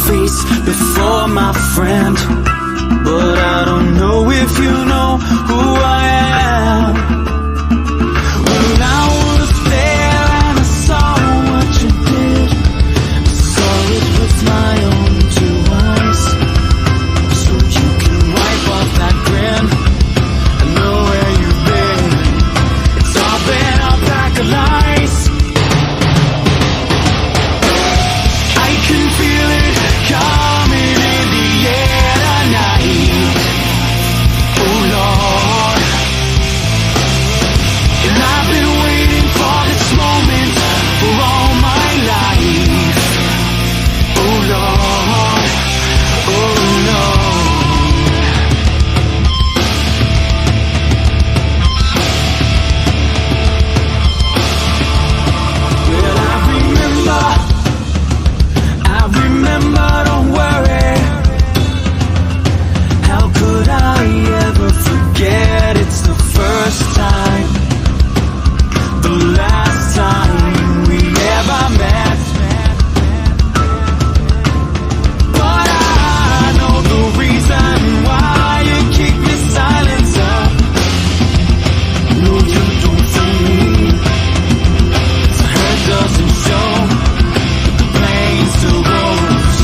face before my friend, but I don't know if you know who I am. Well, I was there and I saw what you did. I saw it with my own two eyes. So you can wipe off that grin. I know where you've been. It's all been a pack of lies. I can feel it coming in the air tonight. Oh Lord. And I've been waiting for this moment for all my life. Oh Lord. Oh Lord. Well, I remember, don't worry. How could I ever forget? It's the first time, the last time we ever met. But I know the reason why you keep your silence up. No, you don't for me. The hurt doesn't show. The pain still grows.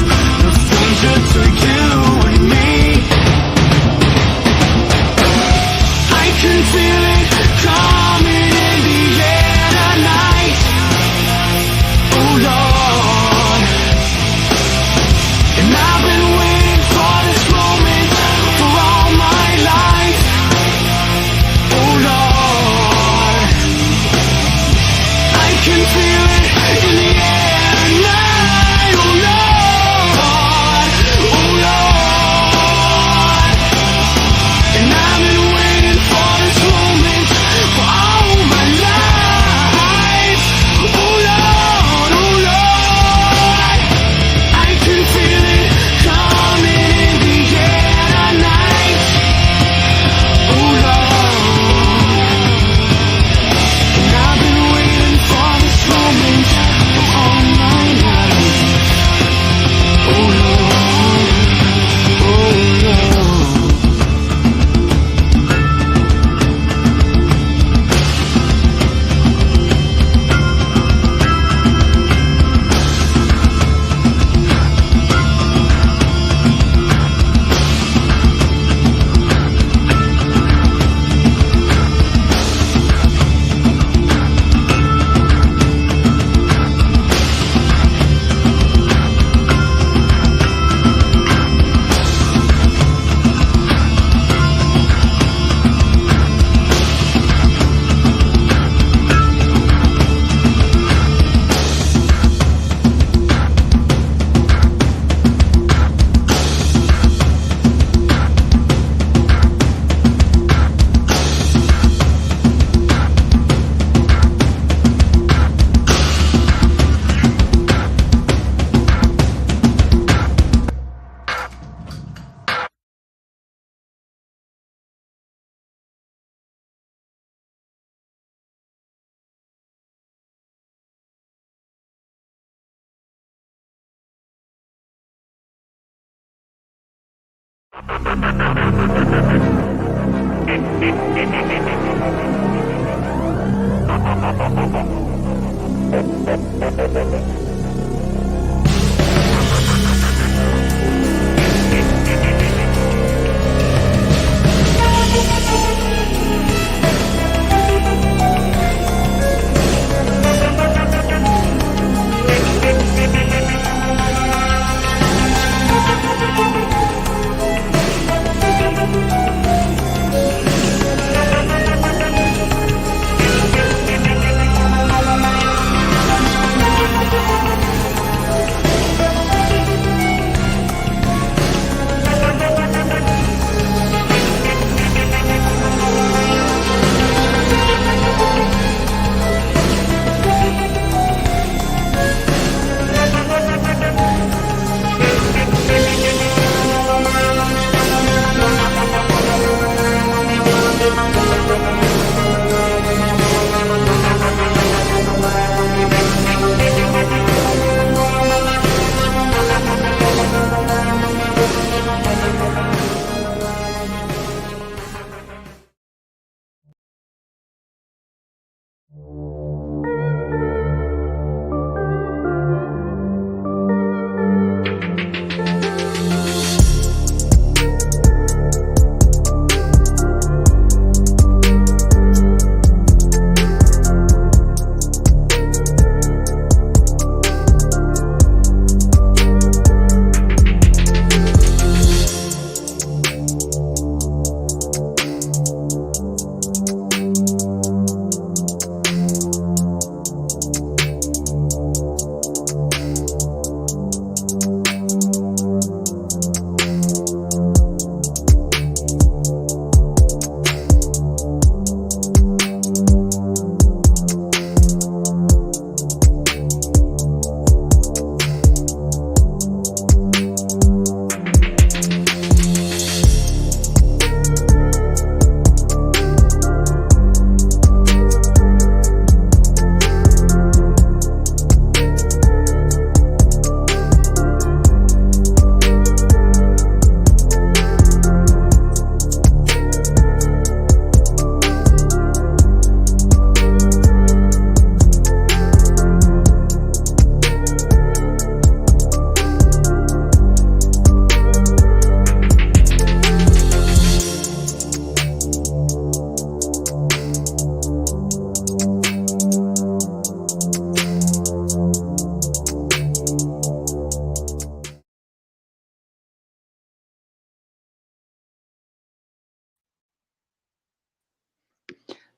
The future to you and me. I can feel it coming in the air tonight. Oh Lord. And I've been waiting for this moment for all my life. Oh Lord. I can feel it in the air tonight. Oh Lord. Oh Lord. And I've been waiting for this moment for all my life. Oh Lord, oh Lord. I can feel it coming in the air tonight. Oh Lord. And I've been waiting for this moment for all my life. Oh Lord, oh Lord.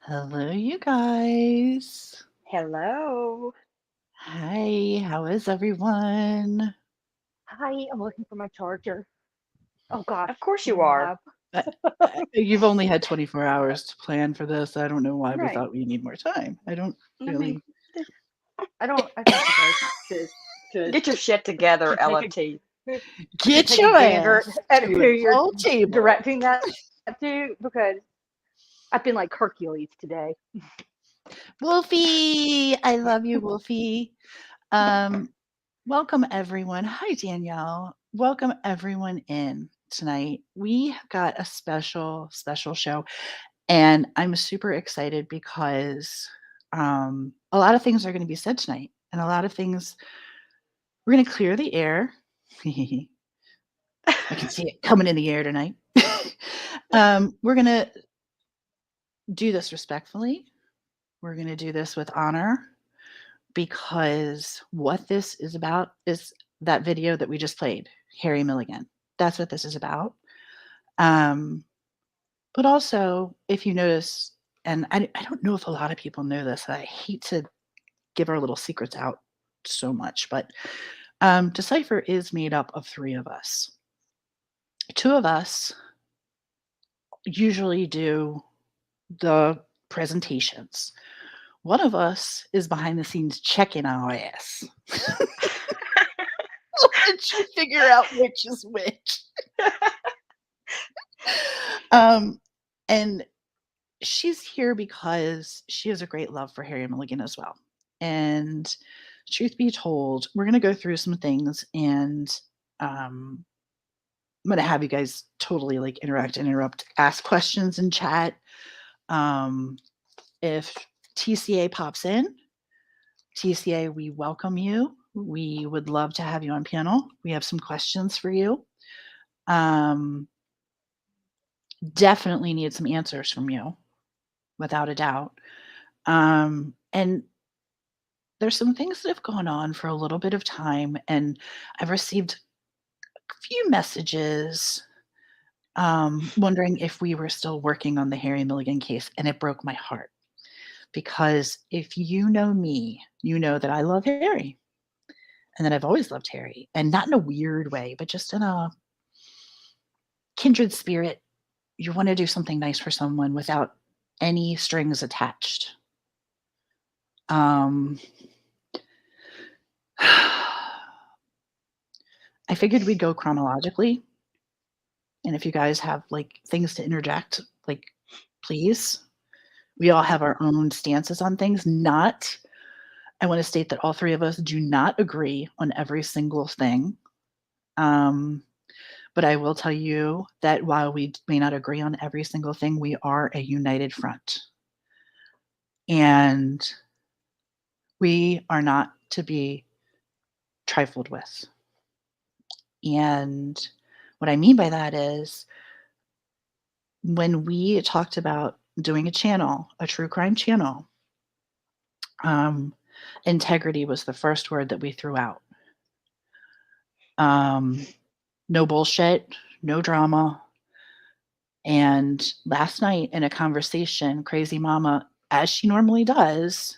Hello, you guys. Hello. Hi, how is everyone? Hi, I'm looking for my charger. Oh gosh, Of course do you you are. have? Uh, you've only had 24 hours to plan for this. I don't know why we Right. thought we need more time. I don't I mean, really. I think you guys should get your shit together, should take Ella a T. should Get take a your gander ass at to who a you're full table. directing that to because I've been like Hercules today. Wolfie, I love you, Wolfie. Um, welcome everyone. Hi, Danielle. Welcome everyone in tonight. We have got a special show. And I'm super excited because a lot of things are going to be said tonight, and a lot of things we're going to clear the air. I can see it coming in the air tonight. We're going to do this respectfully. We're going to do this with honor because what this is about is that video that we just played, Harry Milligan. That's what this is about. Um, but also, if you notice, and I don't know if a lot of people know this, I hate to give our little secrets out so much, but Decipher is made up of three of us. Two of us usually do the presentations. One of us is behind the scenes checking our ass. Did you figure out which is which? um, and she's here because she has a great love for Harry Milligan as well. And truth be told, we're going to go through some things and um, I'm going to have you guys totally like interact, interrupt, ask questions in chat. Um, if TCA pops in, TCA, we welcome you. We would love to have you on panel. We have some questions for you. Um, definitely need some answers from you, without a doubt. And there's some things that have gone on for a little bit of time, and I've received a few messages wondering if we were still working on the Harry Milligan case, and it broke my heart because if you know me, you know that I love Harry and that I've always loved Harry, and not in a weird way, but just in a kindred spirit. You want to do something nice for someone without any strings attached. Um, I figured we'd go chronologically, and if you guys have like things to interject, like please. We all have our own stances on things. Not, I want to state that all three of us do not agree on every single thing. Um, but I will tell you that while we may not agree on every single thing, we are a united front. And we are not to be trifled with. And what I mean by that is when we talked about doing a channel, a true crime channel, um, integrity was the first word that we threw out. Um, no bullshit, no drama. And last night in a conversation, Crazy Mama, as she normally does,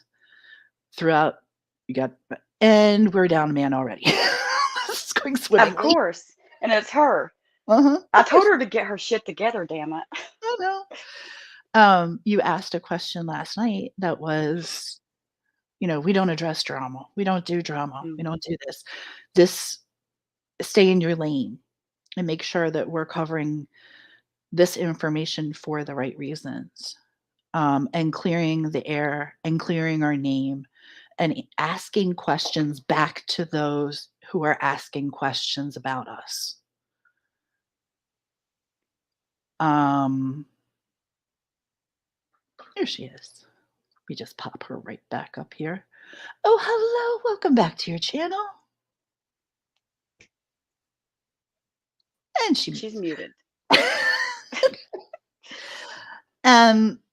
throughout, you got, and we're down a man already. This is going Of swimmingly. course. And it's her. I Of told course. her to get her shit together, damn it. I know. You asked a question last night that was, we don't address drama. We don't do drama. We Mm. don't do this. This, stay in your lane and make sure that we're covering this information for the right reasons, and clearing the air and clearing our name and asking questions back to those who are asking questions about us. Um, Here she is. We just pop her right back up here. Oh, hello. Welcome back to your channel. And she She's muted.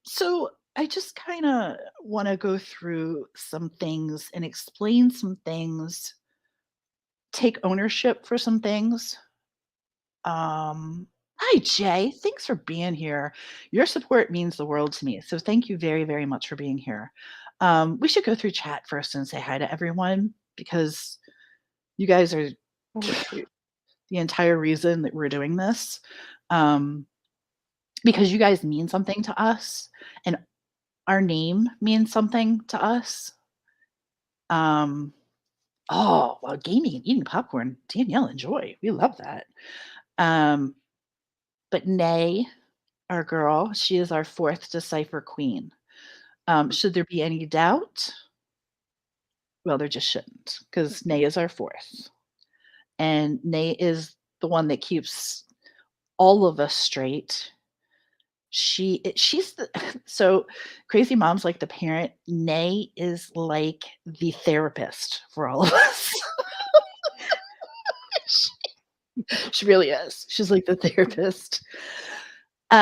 so I just kind of want to go through some things and explain some things, take ownership for some things. Um, Hi, Jay. Thanks for being here. Your support means the world to me. So thank you very, very much for being here. We should go through chat first and say hi to everyone because you guys are Oh, shoot. the entire reason that we're doing this. Because you guys mean something to us and our name means something to us. Oh, well, gaming and eating popcorn. Danielle, enjoy. We love that. But Nay, our girl, she is our fourth decipher queen. Should there be any doubt? Well, there just shouldn't, because Nay is our fourth. And Nay is the one that keeps all of us straight. She's the so crazy mom's like the parent. Nay is like the therapist for all of us. She really is. She's like the therapist. So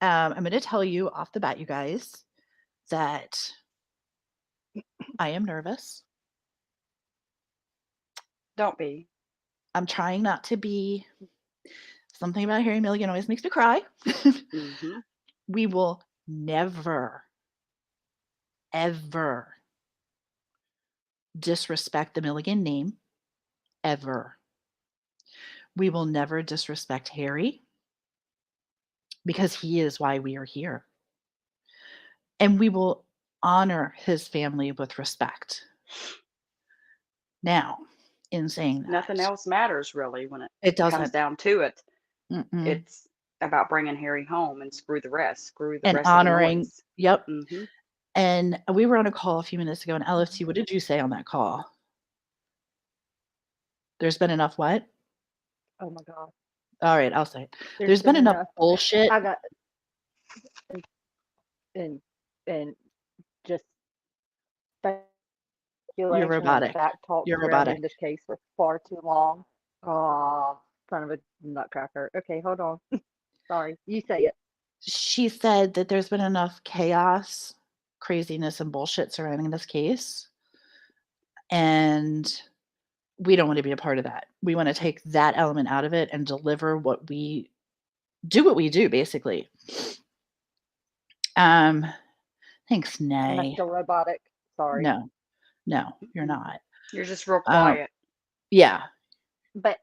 I'm going to tell you off the bat, you guys, that I am nervous. Don't be. I'm trying not to be. Something about Harry Milligan always makes me cry. Mm-hmm. We will never, ever disrespect the Milligan name, ever. We will never disrespect Harry because he is why we are here. And we will honor his family with respect. Now, in saying that, Nothing else matters really when it comes doesn't. down to it. Mm-mm. It's about bringing Harry home and screw the rest. Screw the And rest of the honoring. noise. Yep. Mm-hmm. And we were on a call a few minutes ago, and LFT, what did you say on that call? There's been enough what? Oh my God. All right, I'll say it. There's been enough bullshit. I got and just speculation robotic. and back talk You're surrounding robotic. this case for far too long. Oh, son of a nutcracker. Okay, hold on. Sorry, you say it. She said that there's been enough chaos, craziness, and bullshit surrounding this case. And we don't want to be a part of that. We want to take that element out of it and deliver what we do, basically. Thanks, Am I Nay. still robotic? Sorry. No, you're not. You're just real quiet. Yeah. But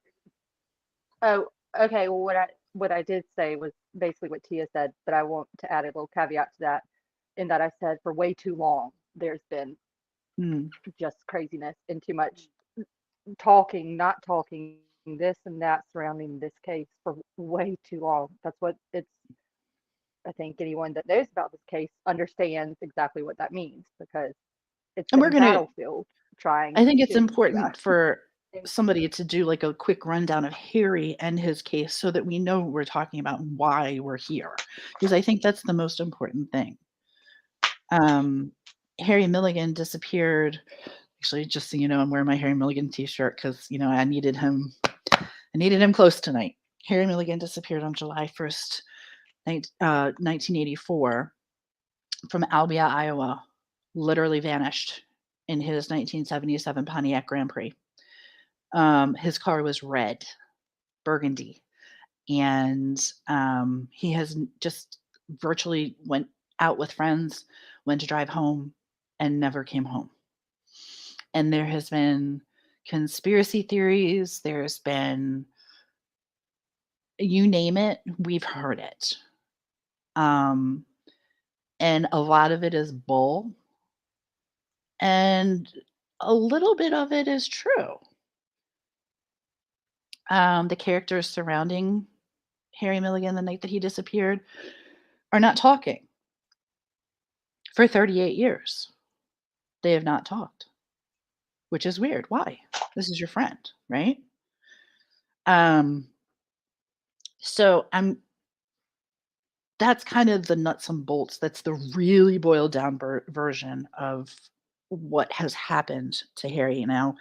oh, okay. Well, what I did say was basically what Tia said, but I want to add a little caveat to that, in that I said for way too long there's been just craziness and too much talking, not talking, this and that surrounding this case for way too long. That's what it's. I think anyone that knows about this case understands exactly what that means because it's And been we're a gonna. battlefield trying. I think it's to important for somebody to do like a quick rundown of Harry and his case so that we know what we're talking about and why we're here. Because I think that's the most important thing. Harry Milligan disappeared. Actually, just so you know, I'm wearing my Harry Milligan t-shirt because I needed him close tonight. Harry Milligan disappeared on July 1st, 1984 from Albia, Iowa. Literally vanished in his 1977 Pontiac Grand Prix. His car was red, burgundy, and he has just virtually went out with friends, went to drive home, and never came home. And there has been conspiracy theories. There's been, you name it, we've heard it. And a lot of it is bull. And a little bit of it is true. The characters surrounding Harry Milligan the night that he disappeared are not talking. For 38 years, they have not talked, which is weird. Why? This is your friend, right? So that's kind of the nuts and bolts. That's the really boiled down version of what has happened to Harry. Now,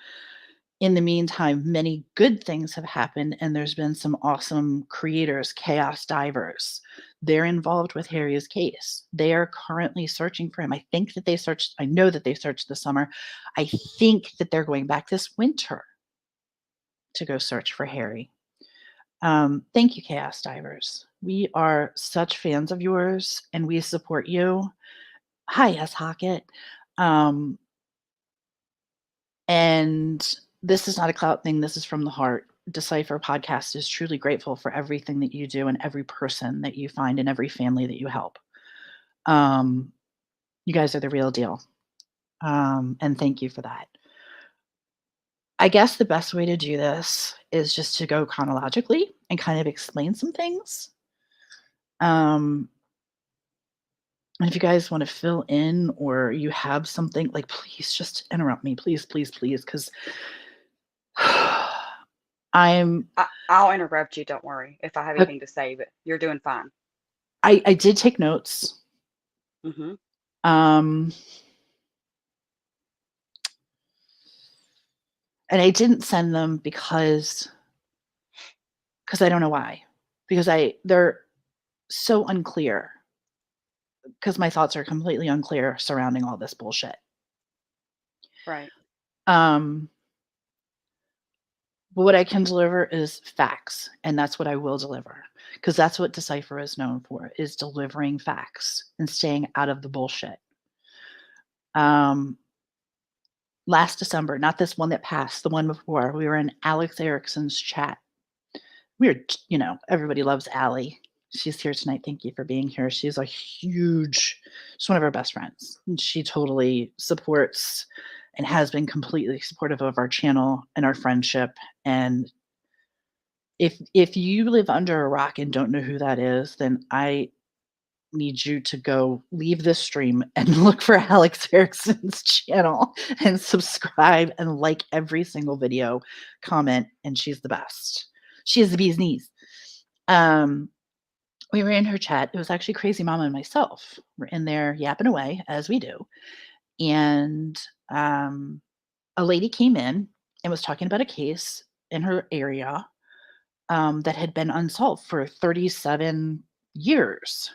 in the meantime, many good things have happened, and there's been some awesome creators, chaos divers. They're involved with Harry's case. They are currently searching for him. I know that they searched this summer. I think that they're going back this winter to go search for Harry. Thank you, Chaos Divers. We are such fans of yours, and we support you. Hi, S. Hockett. Um, and this is not a clout thing. This is from the heart. Decipher Podcast is truly grateful for everything that you do and every person that you find and every family that you help. You guys are the real deal. And thank you for that. I guess the best way to do this is just to go chronologically and kind of explain some things. And if you guys want to fill in or you have something, like, please just interrupt me. Please, please, please, because I'm I'll interrupt you. Don't worry if I have I, anything to say, but you're doing fine. I did take notes. Hmm. Um, and I didn't send them because I don't know why. Because they're so unclear. Because my thoughts are completely unclear surrounding all this bullshit. Right. But what I can deliver is facts, and that's what I will deliver, because that's what Decipher is known for, is delivering facts and staying out of the bullshit. Last December, not this one that passed, the one before, we were in Alex Erickson's chat. Everybody loves Allie. She's here tonight. Thank you for being here. She's one of our best friends. And she totally supports and has been completely supportive of our channel and our friendship. And if you live under a rock and don't know who that is, then I need you to go leave this stream and look for Alex Erickson's channel and subscribe and like every single video, comment, and she's the best. She is the bee's knees. We were in her chat. It was actually Crazy Mama and myself. We're in there yapping away as we do. And a lady came in and was talking about a case in her area that had been unsolved for 37 years.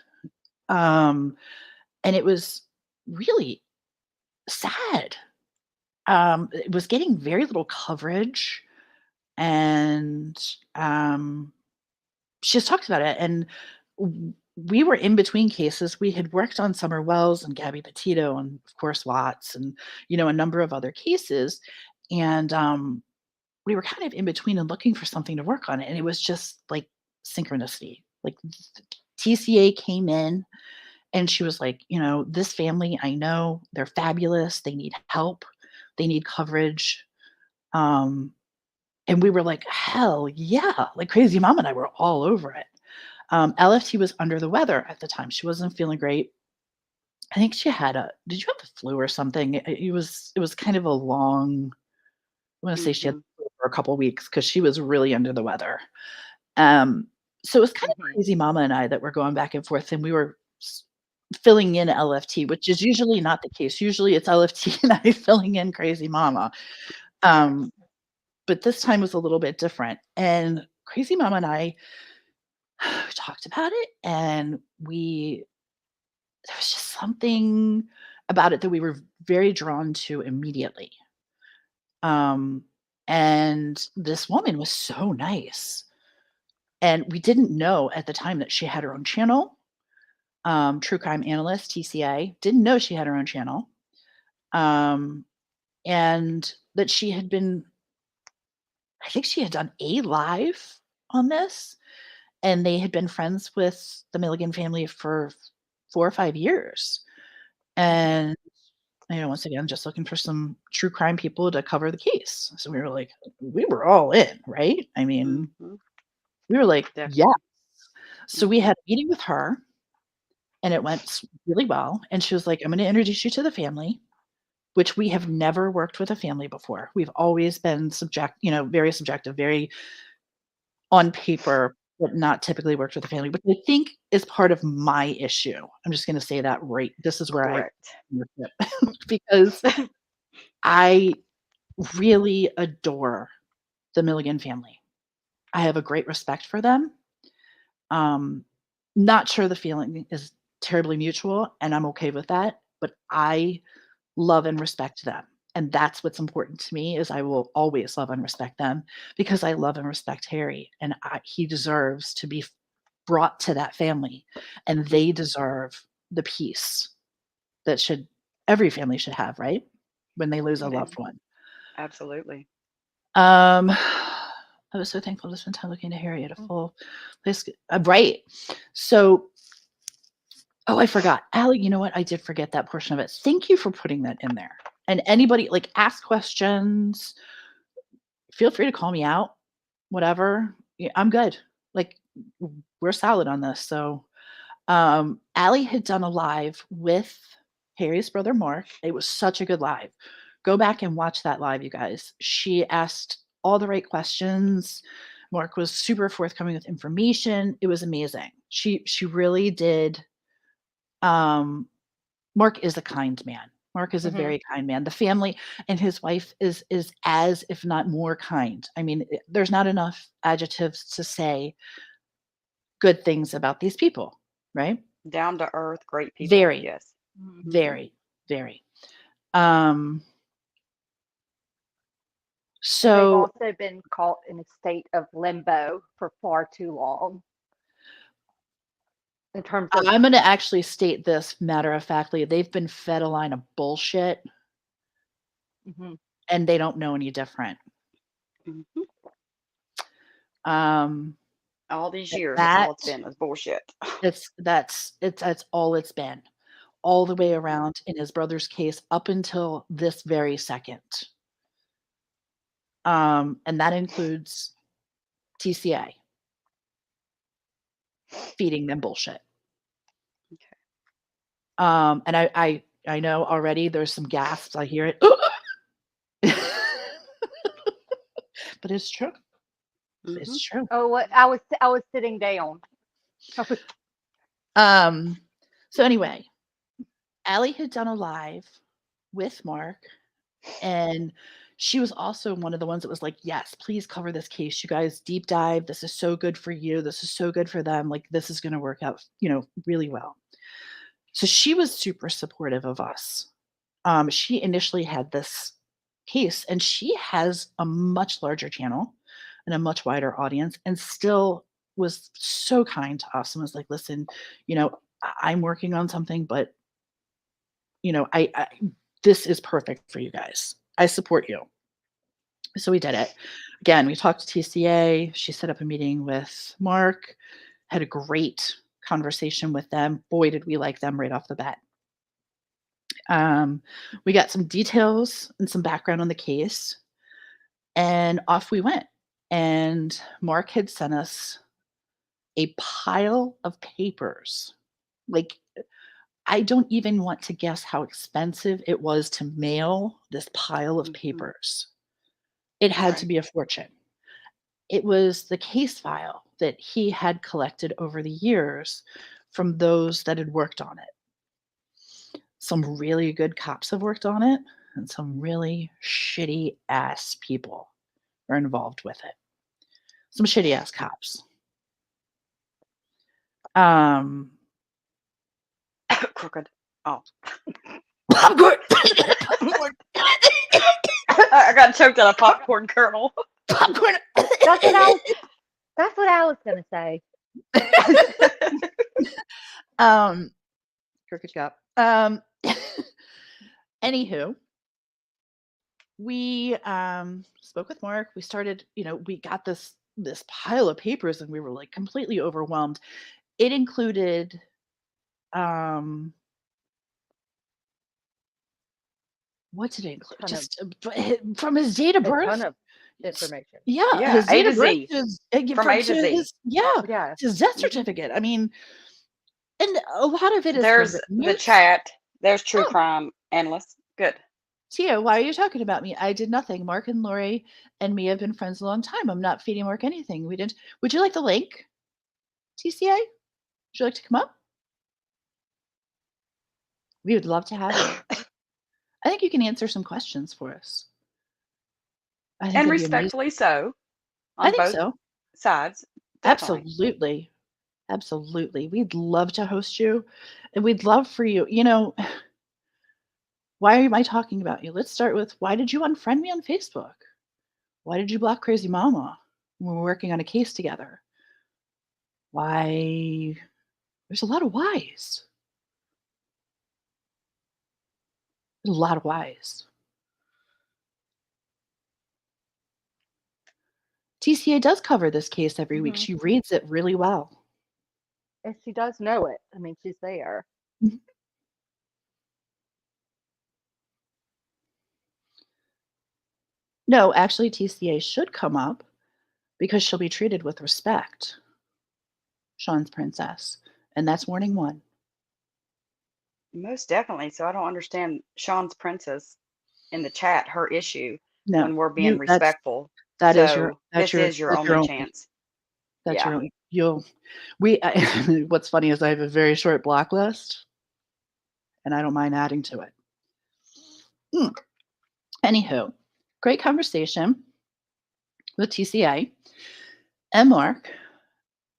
And it was really sad. It was getting very little coverage. And she just talked about it. And we were in between cases. We had worked on Summer Wells and Gabby Petito and, of course, Watts and, a number of other cases. And we were kind of in between and looking for something to work on. And it was just like synchronicity. Like TCA came in and she was like, this family, I know they're fabulous. They need help. They need coverage. And we were like, hell yeah. Like Crazy Mom and I were all over it. LFT was under the weather at the time. She wasn't feeling great. I think she had did you have the flu or something? It was kind of a long, I want to say she had the flu for a couple of weeks because she was really under the weather. So it was kind of Crazy Mama and I that were going back and forth, and we were filling in LFT, which is usually not the case. Usually it's LFT and I filling in Crazy Mama. But this time was a little bit different. And Crazy Mama and I talked about it, and there was just something about it that we were very drawn to immediately. And this woman was so nice. And we didn't know at the time that she had her own channel. True Crime Analyst, TCA, didn't know she had her own channel. And that she had been, I think she had done a live on this, and they had been friends with the Milligan family for 4 or 5 years. And, once again, just looking for some true crime people to cover the case. So we were like, we were all in, right? I mean, we were like, yeah. So we had a meeting with her, and it went really well. And she was like, I'm going to introduce you to the family, which we have never worked with a family before. We've always been very subjective, very on paper, but not typically worked with a family, which I think is part of my issue. I'm just going to say that right. This is where Correct. because I really adore the Milligan family. I have a great respect for them. Not sure the feeling is terribly mutual, and I'm okay with that, but I love and respect them. And that's what's important to me is I will always love and respect them because I love and respect Harry, and he deserves to be brought to that family, and they deserve the peace that every family should have, right? When they lose a loved one. Absolutely. I was so thankful to spend time looking at Harry at a full place. Right. So, I forgot. Allie, you know what? I did forget that portion of it. Thank you for putting that in there. And anybody, like, ask questions. Feel free to call me out. Whatever. Yeah, I'm good. Like, we're solid on this. So, Allie had done a live with Harry's brother Mark. It was such a good live. Go back and watch that live, you guys. She asked all the right questions. Mark was super forthcoming with information. It was amazing. She really did. Mark is a kind man. Mark is a very kind man. The family and his wife is as, if not more, kind. I mean, there's not enough adjectives to say good things about these people, right? Down to earth, great people. Very, Yes. very, very. They've So also been caught in a state of limbo for far too long in terms of I'm going to actually state this matter of factly. They've been fed a line of bullshit and they don't know any different. All these years, that's all it's been is bullshit. That's all it's been, all the way around in his brother's case up until this very second. And that includes TCA feeding them bullshit. Okay. And I know already there's some gasps. I hear it. But it's true. It's true. Oh, what I was sitting down. So anyway, Allie had done a live with Mark, and she was also one of the ones that was like, yes, please cover this case. You guys deep dive. This is so good for you. This is so good for them. Like, this is going to work out, really well. So she was super supportive of us. She initially had this case, and she has a much larger channel and a much wider audience, and still was so kind to us and was like, listen, I'm working on something, but I this is perfect for you guys. I support you. So we did it. Again, we talked to TCA. She set up a meeting with Mark, had a great conversation with them. Boy, did we like them right off the bat. We got some details and some background on the case, and off we went. And Mark had sent us a pile of papers. Like, I don't even want to guess how expensive it was to mail this pile of papers. It had to be a fortune. It was the case file that he had collected over the years from those that had worked on it. Some really good cops have worked on it, and some really shitty ass people are involved with it. Some shitty ass cops. Crooked. Oh. Popcorn. I got choked on a popcorn kernel. Popcorn. That's what I was gonna say. Crooked cop. Anywho, we spoke with Mark. We started, we got this pile of papers and we were like completely overwhelmed. It included what did it include? Just from his date of birth. A ton of information. Yeah, his date of birth is from A to Z. His death certificate. I mean, and a lot of it is there's the chat. There's true crime analysts. Good. Tia, why are you talking about me? I did nothing. Mark and Lori and me have been friends a long time. I'm not feeding Mark anything. We didn't. Would you like the link? TCA? Would you like to come up? We would love to have you. I think you can answer some questions for us. And respectfully so. I think so. Sides. Definitely. Absolutely. We'd love to host you. And we'd love for you. Why am I talking about you? Let's start with, why did you unfriend me on Facebook? Why did you block Crazy Mama when we're working on a case together? Why? There's a lot of whys. There's a lot of whys. TCA does cover this case every week. Mhm. She reads it really well. And she does know it. I mean, she's there. Mhm. No, actually, TCA should come up because she'll be treated with respect. Sean's princess. And that's warning one. Most definitely. So I don't understand Sean's princess in the chat, her issue No, when we're being respectful. that is So this is your that's your only only. chance. That's Yeah. your only. What's funny is I have a very short block list, and I don't mind adding to it. Anywho, great conversation with TCA and Mark.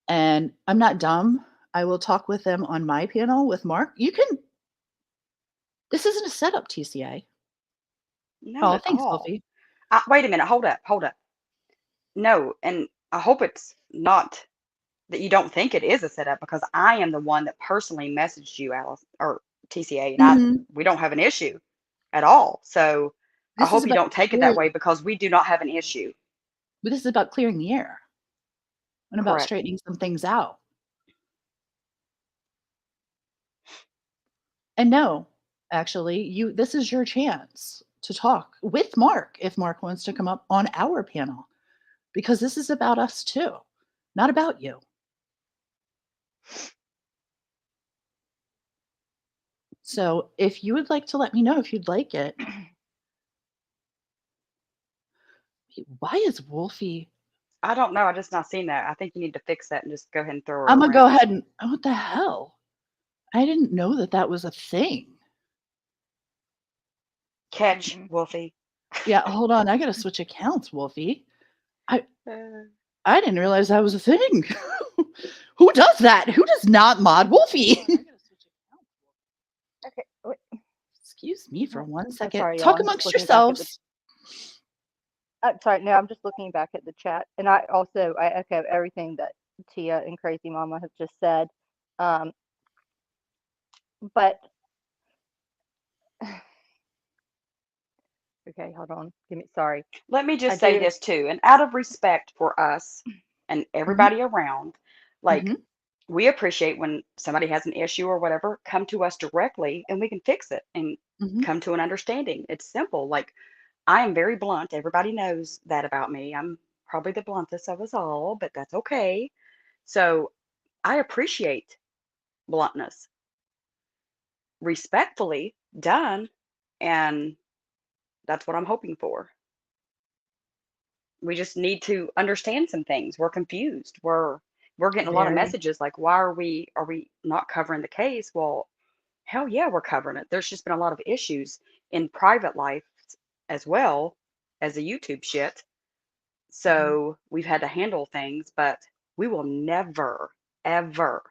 And I'm not dumb. I will talk with them on my panel with Mark. This isn't a setup, TCA. Not Oh, at thanks, all. Sophie. Wait a minute. Hold up. No, and I hope it's not that you don't think it is a setup, because I am the one that personally messaged you, Alice, or TCA, and Mhm. we don't have an issue at all. So I This is hope you about don't take it that way, because we do not have an issue. this is about clearing the air and about Correct. straightening some things out. And no, actually, this is your chance to talk with Mark if Mark wants to come up on our panel, because this is about us too, not about you. So if you would like to let me know if you'd like it. Why is Wolfie? I don't know. I just not seen that. I think you need to fix that and just go ahead and throw her I'm a gonna go wrench. ahead and what the hell? I didn't know that was a thing. Catch, Mhm. Wolfie. Yeah, hold on. I gotta switch accounts, Wolfie. Uh, I didn't realize that was a thing. Who does that? Who does not mod Wolfie? Okay. Wait. Excuse me for one I'm second. sorry, y'all. Talk I'm just amongst looking back at the. yourselves. Sorry, no, I'm just looking back at the chat, and I echo everything that Tia and Crazy Mama have just said. But okay, hold on. Sorry. Let me I just say do. this too, and out of respect for us and everybody around, like, Mhm. we appreciate when somebody has an issue or whatever, come to us directly and we can fix it and Mhm. come to an understanding. It's simple. Like, I am very blunt. Everybody knows that about me. I'm probably the bluntest of us all, but that's okay. So I appreciate bluntness, respectfully done, and that's what I'm hoping for. We just need to understand some things. We're confused. We're getting a lot of Very. messages like, why are we not covering the case? Well, hell yeah, we're covering it. There's just been a lot of issues in private life as well as the YouTube shit. So we've had to handle things, but we will never, ever,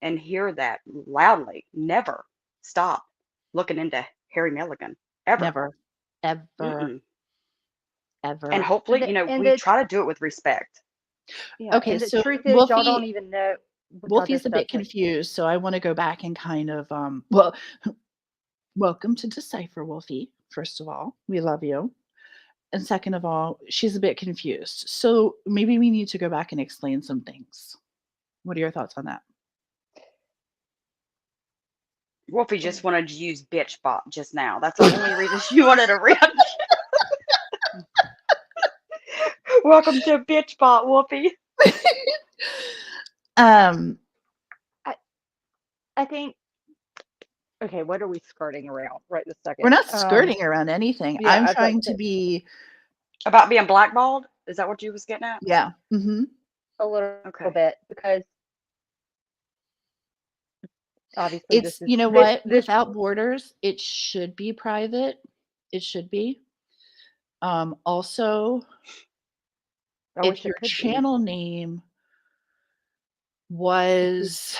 and hear that loudly, never stop looking into Harry Milligan, ever. Never. Ever. Mm-mm. And Ever. hopefully, And we the try to do it with respect. yeah, Okay, and the so truth is, y'all don't Wolfie even know with other Wolfie's a stuff bit that. confused, so I want to go back and kind of welcome to Decipher, Wolfie. First of all, we love you. And second of all, she's a bit confused. So maybe we need to go back and explain some things. What are your thoughts on that? Wolfie just wanted to use bitch bot just now. That's the only reason she wanted to rant. Welcome to bitch bot, Wolfie. um, I think. Okay, what are we skirting around right this second? we're not skirting around anything. Yeah, I'm I'd like trying to be About being blackballed? Is that what you was getting at? yeah. Mm-hmm. a little Okay. bit, because obviously this It's is you know this what? this. Without borders, it should be private. It should be. Also, I if wish it your could be. channel name was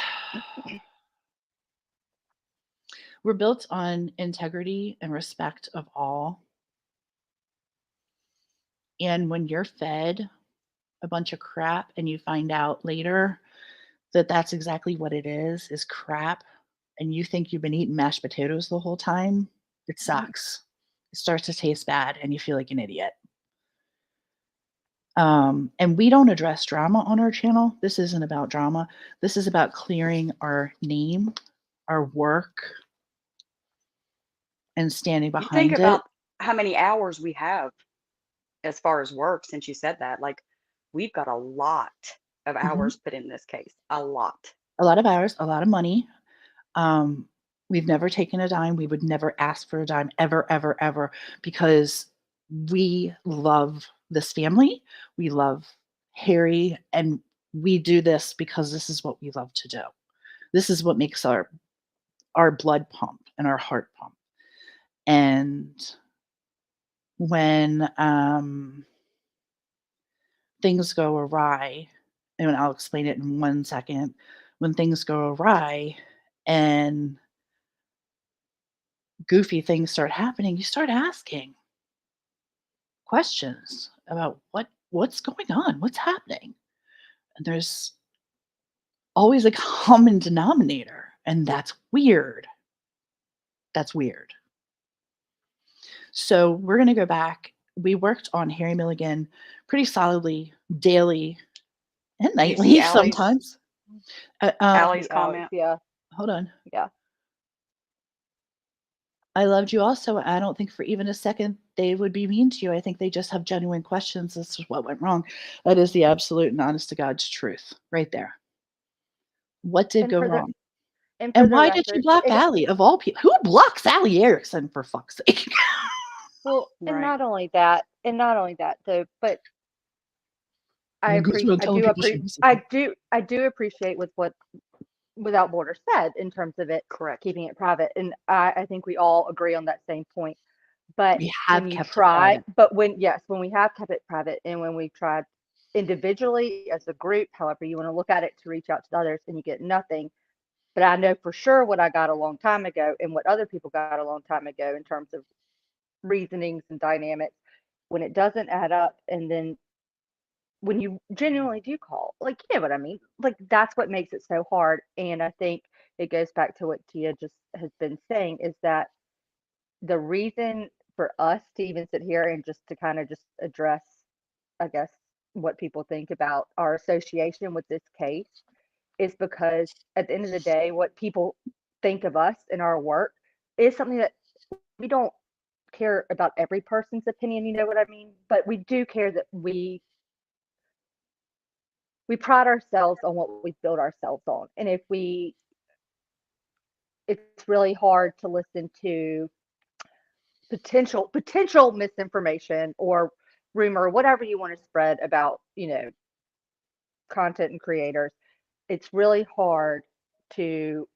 We're built on integrity and respect of all. And when you're fed a bunch of crap and you find out later that that's exactly what it is crap, and you think you've been eating mashed potatoes the whole time, it sucks. It starts to taste bad and you feel like an idiot. And we don't address drama on our channel. This isn't about drama. This is about clearing our name, our work, and standing You think behind it. about how many hours we have as far as work since you said that. Like, we've got a lot of Mhm. hours put in this case. A lot. A lot of hours, a lot of money. We've never taken a dime. We would never ask for a dime ever, ever, ever, because we love this family. We love Harry, and we do this because this is what we love to do. This is what makes our blood pump and our heart pump. And when things go awry, and I'll explain it in 1 second. When things go awry and goofy things start happening, you start asking questions about what's going on, what's happening. And there's always a common denominator, and that's weird. That's weird. So we're going to go back. We worked on Harry Milligan pretty solidly, daily and Do you see nightly sometimes. Allie's See Alex, comment? yeah, Hold on. yeah. I loved you also. I don't think for even a second they would be mean to you. I think they just have genuine questions as to what went wrong. That is the absolute and honest to God's truth right there. What did And go for the wrong? and for And the why did you record, block Allie of all people? Who blocks Allie Erickson for fuck's sake? well, and Right. not only that though, but I And goes appreciate, around telling people she was I do appreciate with what Without Borders said in terms of it Correct. keeping it private, and I think we all agree on that same point. But we when have you kept it try, private. but when yes, when we have kept it private, and when we've tried individually as a group, however you want to look at it, to reach out to others, and you get nothing. But I know for sure what I got a long time ago, and what other people got a long time ago in terms of reasonings and dynamics. When it doesn't add up, and then when you genuinely do call, like, you know what I mean? Like, that's what makes it so hard. And I think it goes back to what Tia just has been saying, is that the reason for us to even sit here and just to kind of just address, I guess, what people think about our association with this case is because at the end of the day, what people think of us and our work is something that we don't care about every person's opinion, you know what I mean? But we do care that we pride ourselves on what we build ourselves on. And if we it's really hard to listen to potential misinformation or rumor, whatever you want to spread about, content and creators. It's really hard to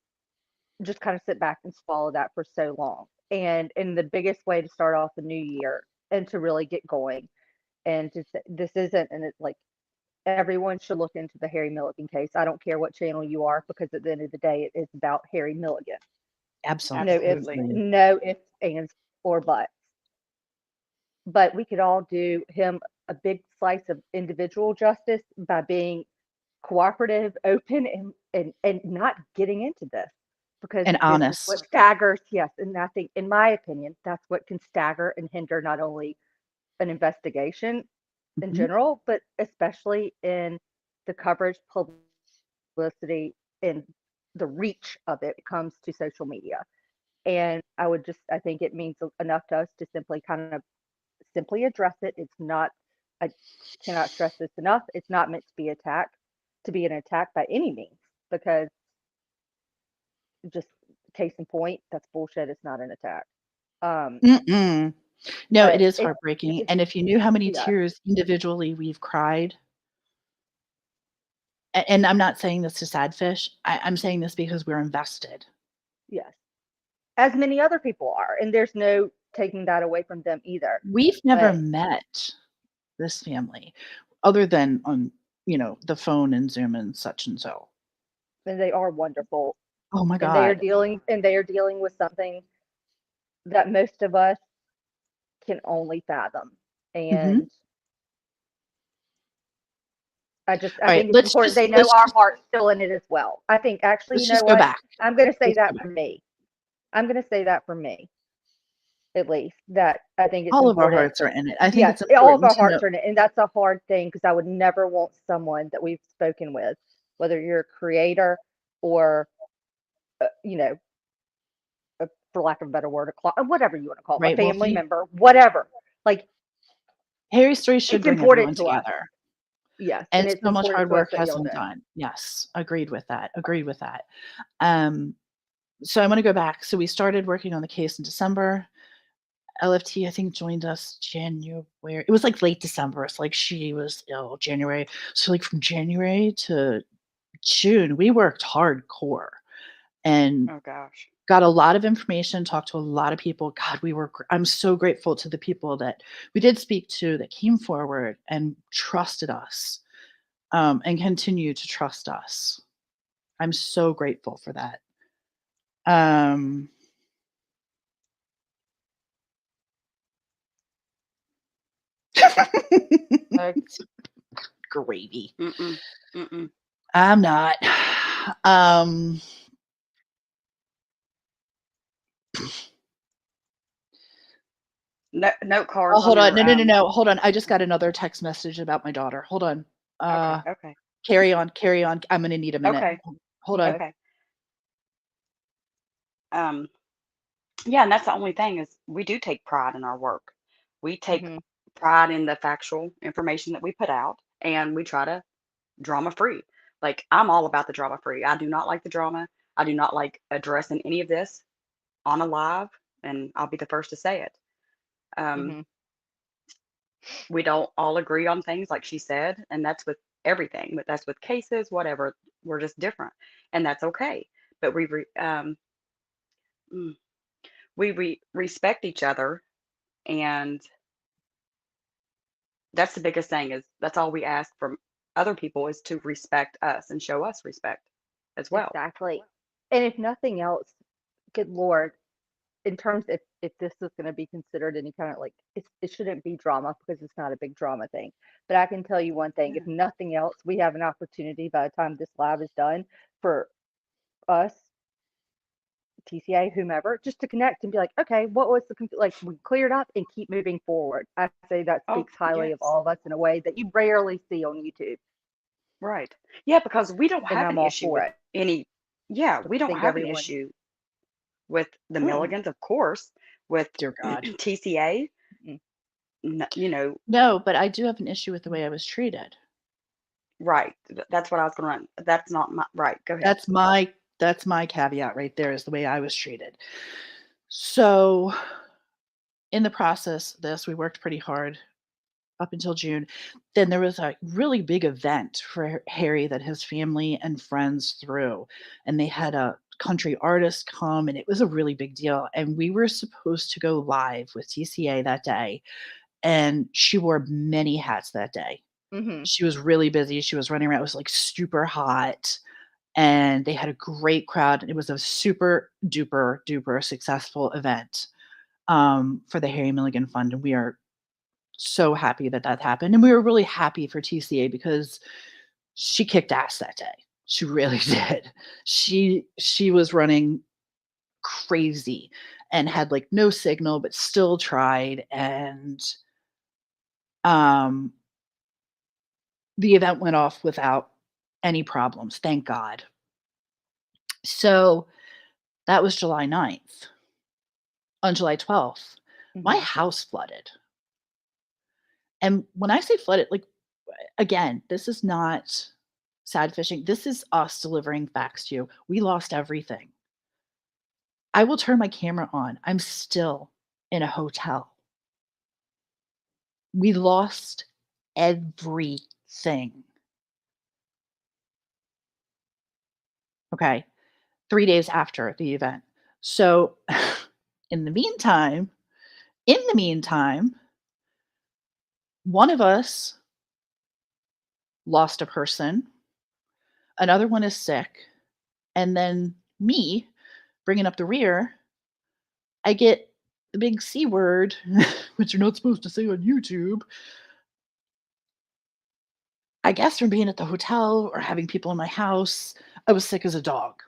just kind of sit back and swallow that for so long. And the biggest way to start off the new year and to really get going and to say this isn't, and it's like everyone should look into the Harry Milligan case. I don't care what channel you are, because at the end of the day, it is about Harry Milligan. Absolutely. Absolutely. No ifs, ands, or buts. But we could all do him a big slice of individual justice by being cooperative, open, and not getting into this, because And this is what honest. staggers. Yes, and I think, in my opinion, that's what can stagger and hinder not only an investigation in Mhm. general, but especially in the coverage, publicity, and the reach of it comes to social media. And I think it means enough to us to simply address it. It's not, I cannot stress this enough. It's not meant to be an attack by any means, because just case in point, that's bullshit. It's not an attack. Um, Mm-mm. No, it but is heartbreaking. it's And if you knew how many yeah, tears individually we've cried, and I'm not saying this to sadfish, I'm saying this because we're invested. yes, as many other people are, and there's no taking that away from them either. We've never But met this family other than on, the phone and Zoom and such and so. and they are wonderful. Oh my and they are God. dealing with something that most of us can only fathom. Mhm. And I All right, think it's important they know let's our just heart's still in it as well. I think actually, you let's know just go what? back. I'm going to say Let's go that for back. me. I'm going to say that for me, at least, that I think it's All of our important. hearts are in it. I think Yes, it's all of important our to know. hearts are in it. And that's a hard thing because I would never want someone that we've spoken with, whether you're a creator or, you know, for lack of a better word, whatever you want to call them, a Right, family Wolfie? member, whatever. Like, Harry's story should it's bring important everyone to us. together. Yes, And and it's so much important hard to us work that has y'all been know. done. Yes, agreed with that. Um, so I'm gonna go back. So we started working on the case in December. LFT, I think, joined us January. It was like late December. It's like she was ill January. So like from January to June, we worked hardcore and Oh gosh. got a lot of information, talked to a lot of people. God, I'm so grateful to the people that we did speak to that came forward and trusted us, and continue to trust us. I'm so grateful for that. Um, Like, Gravy. Mm-mm. Mm-mm. I'm not. Um, Note oh, cards on hold on. your No. Hold on. I just got another text message about my daughter. Hold on. Okay, Uh, okay, carry on. Carry on. I'm gonna need a minute. okay, Hold on. okay. Um, yeah, and that's the only thing is we do take pride in our work. We take hmm pride in the factual information that we put out, and we try to drama free. Like I'm all about the drama free. I do not like the drama. I do not like addressing any of this on a live, and I'll be the first to say it. Um, hmm we don't all agree on things, like she said, and that's with everything. But that's with cases, whatever. We're just different, and that's okay. But mm, respect each other, and that's the biggest thing. Is that's all we ask from other people is to respect us and show us respect as well. exactly. And if nothing else, good Lord, in terms if this is going to be considered any kind of like it shouldn't be drama because it's not a big drama thing. But I can tell you one thing: if Yeah. nothing else, we have an opportunity by the time this live is done for us, TCA, whomever, just to connect and be like, okay, what was like we cleared up and keep moving forward. I say that Oh, speaks highly of yes. all of us in a way that you rarely see on YouTube, Right. Yeah, because we don't and have I'm an all issue for with it. any, yeah, But we I don't think have an everyone, issue with the mm-mm, Milligans, of course, with Dear God. TCA, mm-mm. you know, No, but I do have an issue with the way I was treated. right. That's what I was going to run. That's not my, right. Go ahead. That's my caveat right there is the way I was treated. So in the process of this, we worked pretty hard up until June. Then there was a really big event for Harry that his family and friends threw, and they had a country artist come, and it was a really big deal. And we were supposed to go live with TCA that day, and she wore many hats that day. Mm-hmm. She was really busy. She was running around. It was like super hot, and they had a great crowd. And it was a super duper duper successful event, for the Harry Milligan Fund, and we are so happy that that happened, and we were really happy for TCA because she kicked ass that day. She really did. She was running crazy and had, like, no signal, but still tried, and, um, the event went off without any problems, thank God. So, that was July 9th. On July 12th, my Mm-hmm. house flooded, and when I say flooded, like, again, this is not sad fishing. This is us delivering facts to you. We lost everything. I will turn my camera on. I'm still in a hotel. We lost everything. Okay. 3 days after the event. So in the meantime, in the meantime, one of us lost a person, another one is sick, and then me bringing up the rear, I get the big C word, which you're not supposed to say on YouTube. I guess from being at the hotel or having people in my house, I was sick as a dog.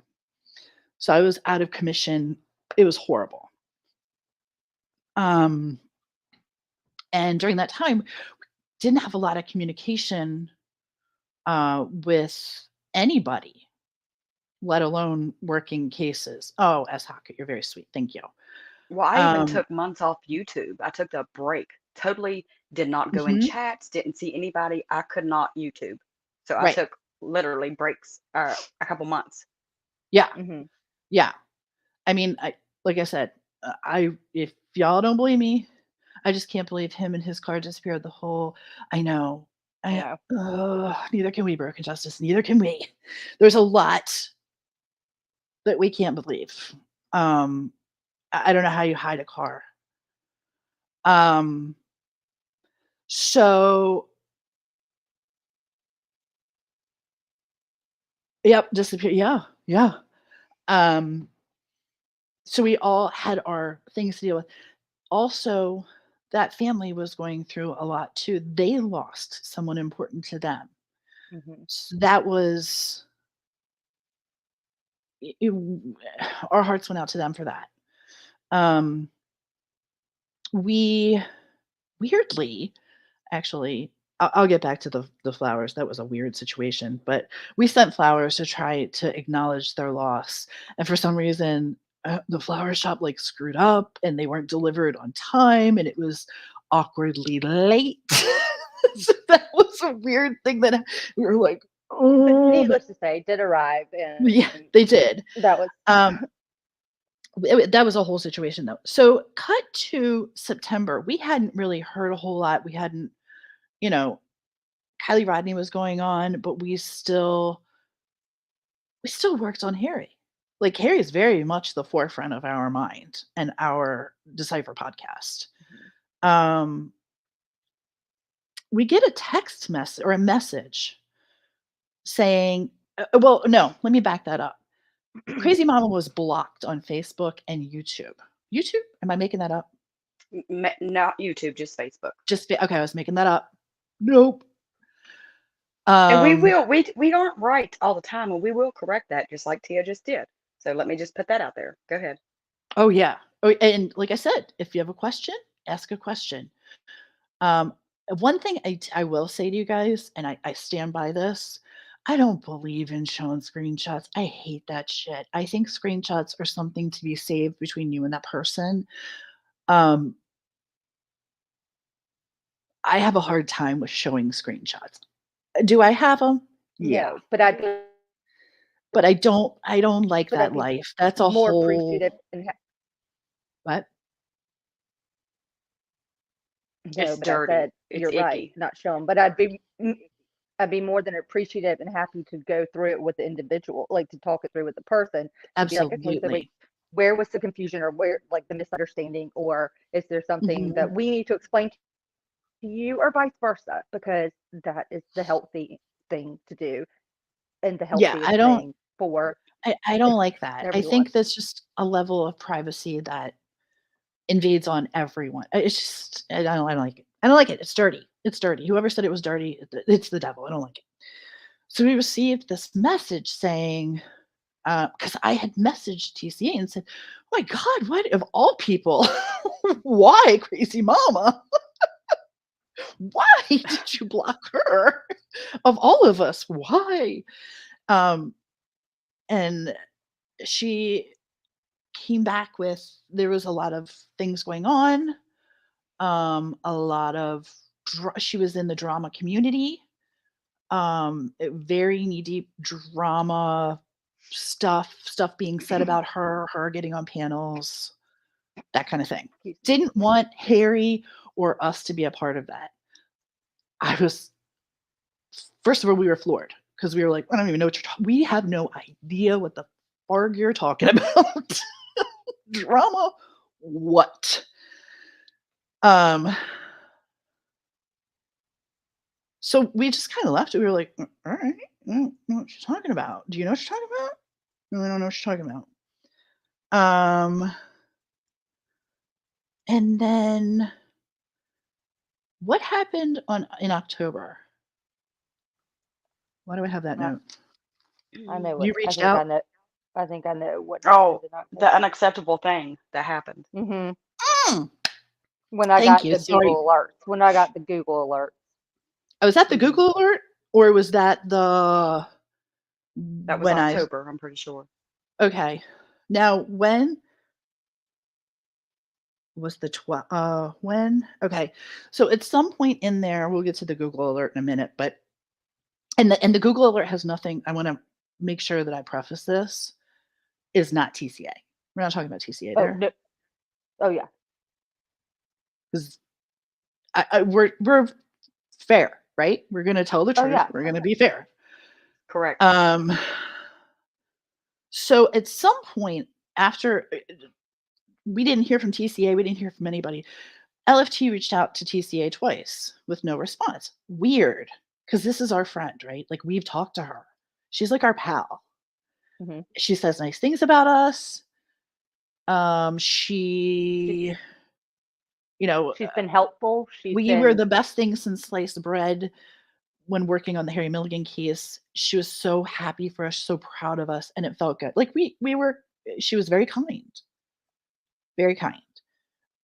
So I was out of commission. It was horrible. Um, and during that time, didn't have a lot of communication with anybody, let alone working cases. Oh, S. Hockett, you're very sweet. Thank you. Well, I even Um, took months off YouTube. I took the break. Totally did not go in mhm, chats, didn't see anybody. I could not YouTube. So I right. took literally breaks a couple months. Yeah. Hmm. Yeah. I mean, like I said, I if y'all don't believe me, I just can't believe him and his car disappeared. The whole, I know, I Yeah. neither can we, Broken Justice. Neither can we. There's a lot that we can't believe. Um, I don't know how you hide a car. Um, so yep, disappear. Yeah, yeah. Um, so we all had our things to deal with. Also, that family was going through a lot too. They lost someone important to them. Hmm. So that was it, our hearts went out to them for that. Um, we weirdly, actually, I'll get back to the flowers. That was a weird situation, but we sent flowers to try to acknowledge their loss, and for some reason, the flower shop like screwed up, and they weren't delivered on time, and it was awkwardly late. So that was a weird thing that we were like, But oh, but needless to say, did arrive, yeah, and they did. that was Um, that was a whole situation though. So cut to September. We hadn't really heard a whole lot. We hadn't, you know, Kylie Rodney was going on, but we still worked on Harry. Like Harry is very much the forefront of our mind and our Decipher podcast. Mhm. Um, we get a text message or a message saying, well, no, let me back that up. Crazy Mama was blocked on Facebook and YouTube. YouTube? Am I making that up? Not YouTube, just Facebook. Okay, I was making that up. Nope. And we Um, will, we aren't right all the time, and we will correct that, just like Tia just did. So let me just put that out there. Go ahead. oh yeah. Oh, and like I said, if you have a question, ask a question. Um, one thing I will say to you guys, and I stand by this, I don't believe in showing screenshots. I hate that shit. I think screenshots are something to be saved between you and that person. Um, I have a hard time with showing screenshots. Do I have them? Yeah, No, but but I don't like but I'd that be life. That's a more whole appreciative and what? It's no, but I dirty. said It's you're right, icky. not show 'em, but I'd be more than appreciative and happy to go through it with the individual, like to talk it through with the person to be like, okay, so wait, Absolutely. where was the confusion or where like the misunderstanding, or is there something Mhm. that we need to explain to you or vice versa? Because that is the healthy thing to do and the Yeah, healthiest thing for I don't like that. I everyone. think that's just a level of privacy that invades on everyone. It's just I don't like it. I don't like it. It's dirty. It's dirty. Whoever said it was dirty, it's the devil. I don't like it. So we received this message saying, because I had messaged TCA and said, "Oh my God, what of all people? Why, crazy mama? Why did you block her? Of all of us, why?" Um, and she came back with there was a lot of things going on, a lot of she was in the drama community, very knee deep drama stuff being said about her getting on panels, that kind of thing. Excuse me. Didn't want Harry or us to be a part of that. I was First of all, we were floored because we were like, I don't even know what you're talking. We have no idea what the farg you're talking about. Drama? What? Um, so we just kind of left it. We were like, all right, I don't know what she's talking about. Do you know what she's talking about? I don't know what you're talking about. And then what happened in October? Why do I have that Uh, note? I know You what I reached think. I out. know. I think I know what happened Oh, in the October. unacceptable thing that happened. Hmm. Mm, When I thank got you. the Sorry. Google alerts. When I got the Google alerts. Oh, was that the Hmm. Google alert, or was that the That was when I? October, I'm pretty sure. Okay. Now, when was the 12? When? Okay. So at some point in there, we'll get to the Google alert in a minute, but and the Google alert has nothing. I want to make sure that I preface this is not TCA. We're not talking about TCA Oh there no. Oh yeah. because we're fair, right? We're going to tell the Oh truth. yeah. We're going to be fair. Correct. Um, so at some point after we didn't hear from TCA, we didn't hear from anybody. LFT reached out to TCA twice with no response. Weird, because this is our friend, right? Like we've talked to her. She's like our pal. Hmm. She says nice things about us. She's She, you know, she's been helpful. She's we were been. the best thing since sliced bread when working on the Harry Milligan case. She was so happy for us, so proud of us, and it felt good. Like we were. She was very kind, very kind,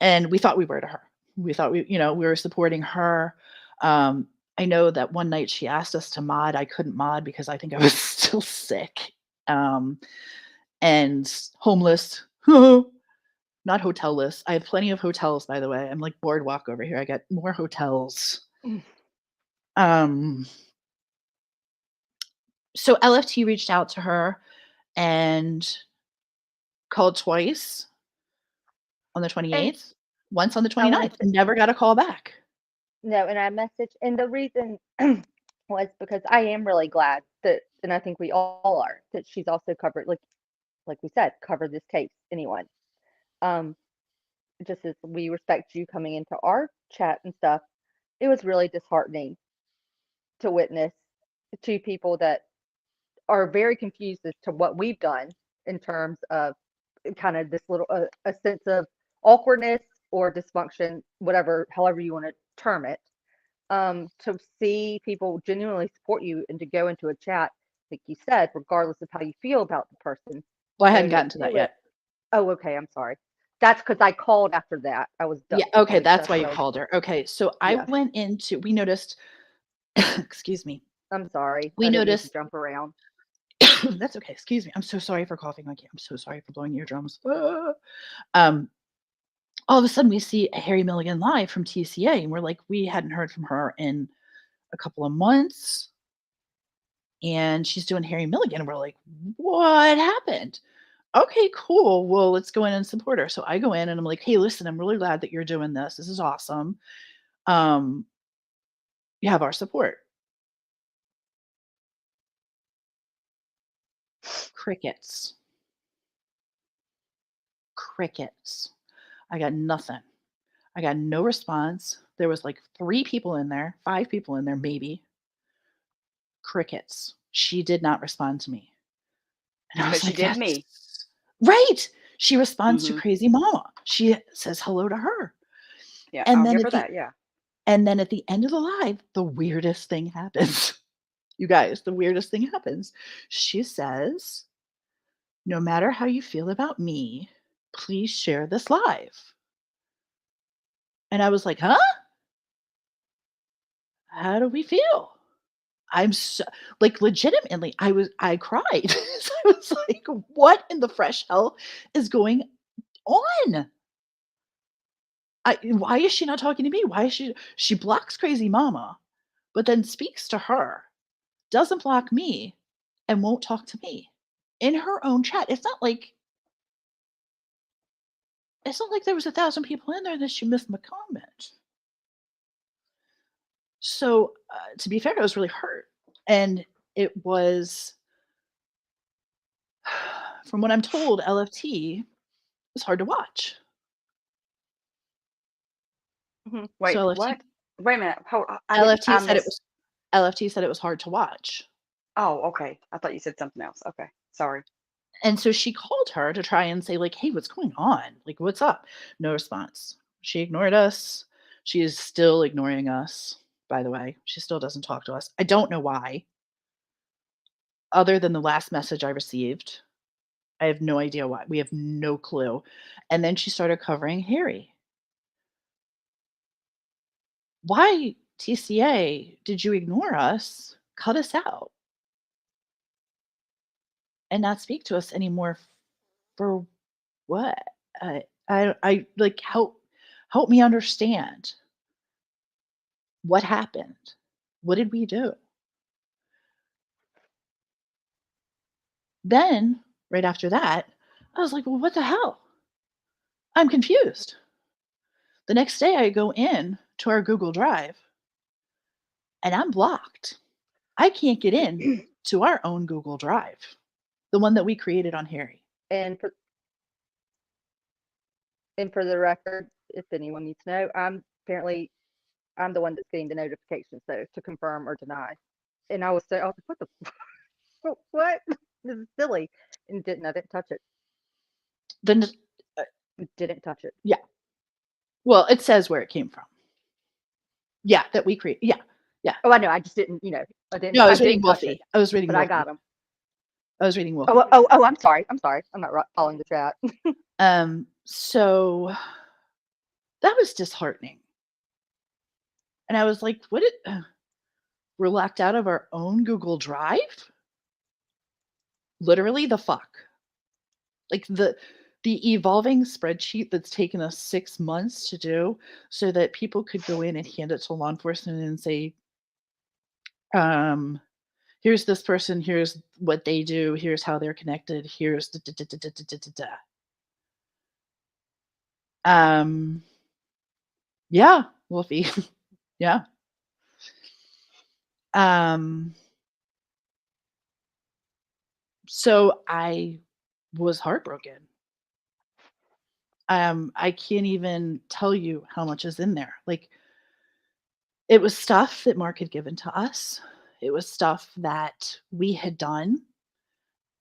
and we thought we were to her. We thought we were supporting her. I know that one night she asked us to mod. I couldn't mod because I think I was still sick, and homeless. Not hotelless. I have plenty of hotels, by the way. I'm like boardwalk over here. I got more hotels. Um, so LFT reached out to her and called twice on the And 28th, once on the I want to 29th, never got a call back. no, and I messaged, and the reason was because I am really glad that, and I think we all are, that she's also covered, like we said, covered this case. Anyone, um, just as we respect you coming into our chat and stuff, it was really disheartening to witness two people that are very confused as to what we've done in terms of kind of this little a sense of awkwardness or dysfunction, whatever, however you want to term it. To see people genuinely support you and to go into a chat, like you said, regardless of how you feel about the person, Well, I go hadn't gotten to that into it. yet. Oh, okay, I'm sorry. That's because I called after that. I was done. Yeah, okay, Like that's that's why what you I was. called her. Okay, so Yeah, we noticed, excuse me. I'm sorry. We I didn't mean to noticed, jump around. that's okay, excuse me. I'm so sorry for coughing like you. I'm so sorry for blowing your drums. Ah. Um, all of a sudden we see a Harry Milligan live from TCA, and we're like, we hadn't heard from her in a couple of months, and she's doing Harry Milligan, and we're like, what happened? Okay, cool. Well, let's go in and support her. So I go in and I'm like, hey, listen, I'm really glad that you're doing this. This is awesome. Um, you have our support. Crickets. Crickets. I got nothing. I got no response. There was like 3 people in there, 5 people in there, maybe. Crickets. She did not respond to me. And I But was she like, did me. that's right. She responds to Hmm. Crazy Mama. She says hello to her. Yeah, And I'll then give at her the that. Yeah. and then at the end of the live, the weirdest thing happens. You guys, the weirdest thing happens. She says, "No matter how you feel about me, please share this live." And I was like, "Huh? How do we feel?" I'm so like legitimately, I cried. I was like, "What in the fresh hell is going on?" Why is she not talking to me? Why is she blocks Crazy Mama, but then speaks to her, doesn't block me, and won't talk to me in her own chat. It's not like there was 1,000 people in there that she missed my comment. So, to be fair, I was really hurt, and it was from what I'm told, LFT was hard to watch. Hmm. So Wait, LFT what? Wait a minute. Hold. I didn't. LFT I said it missed. was LFT said it was hard to watch. Oh, okay. I thought you said something else. Okay. Sorry. And so she called her to try and say, like, hey, what's going on? Like, what's up? No response. She ignored us. She is still ignoring us, by the way. She still doesn't talk to us. I don't know why, other than the last message I received. I have no idea why. We have no clue. And then she started covering Harry. Why, TCA, did you ignore us, cut us out, and not speak to us anymore? For what? I like, help me understand what happened. What did we do? Then, right after that, I was like, well, what the hell? I'm confused. The next day, I go in to our Google Drive and I'm blocked. I can't get in to our own Google Drive, the one that we created on Harry. And for the record, if anyone needs to know, I'm the one that's getting the notifications though to confirm or deny. And I was like, what the what? This is silly. And I didn't touch it. Then, Didn't touch it. yeah. Well, it says where it came from. Yeah, that we create. Yeah, yeah. Oh, I know. I just didn't. I didn't. No, I was I reading didn't touch Wolfie. it, I was reading but Wolfie. I got them. I was reading Wolfie. Oh, I'm sorry. I'm not following the chat. So that was disheartening. And I was like, we're locked out of our own Google Drive? Literally the fuck. Like the evolving spreadsheet that's taken us 6 months to do so that people could go in and hand it to law enforcement and say, here's this person, here's what they do, here's how they're connected, here's da, da, da, da, da, da, da, da. Yeah, Wolfie. Yeah. So I was heartbroken. I can't even tell you how much is in there. Like, it was stuff that Mark had given to us. It was stuff that we had done.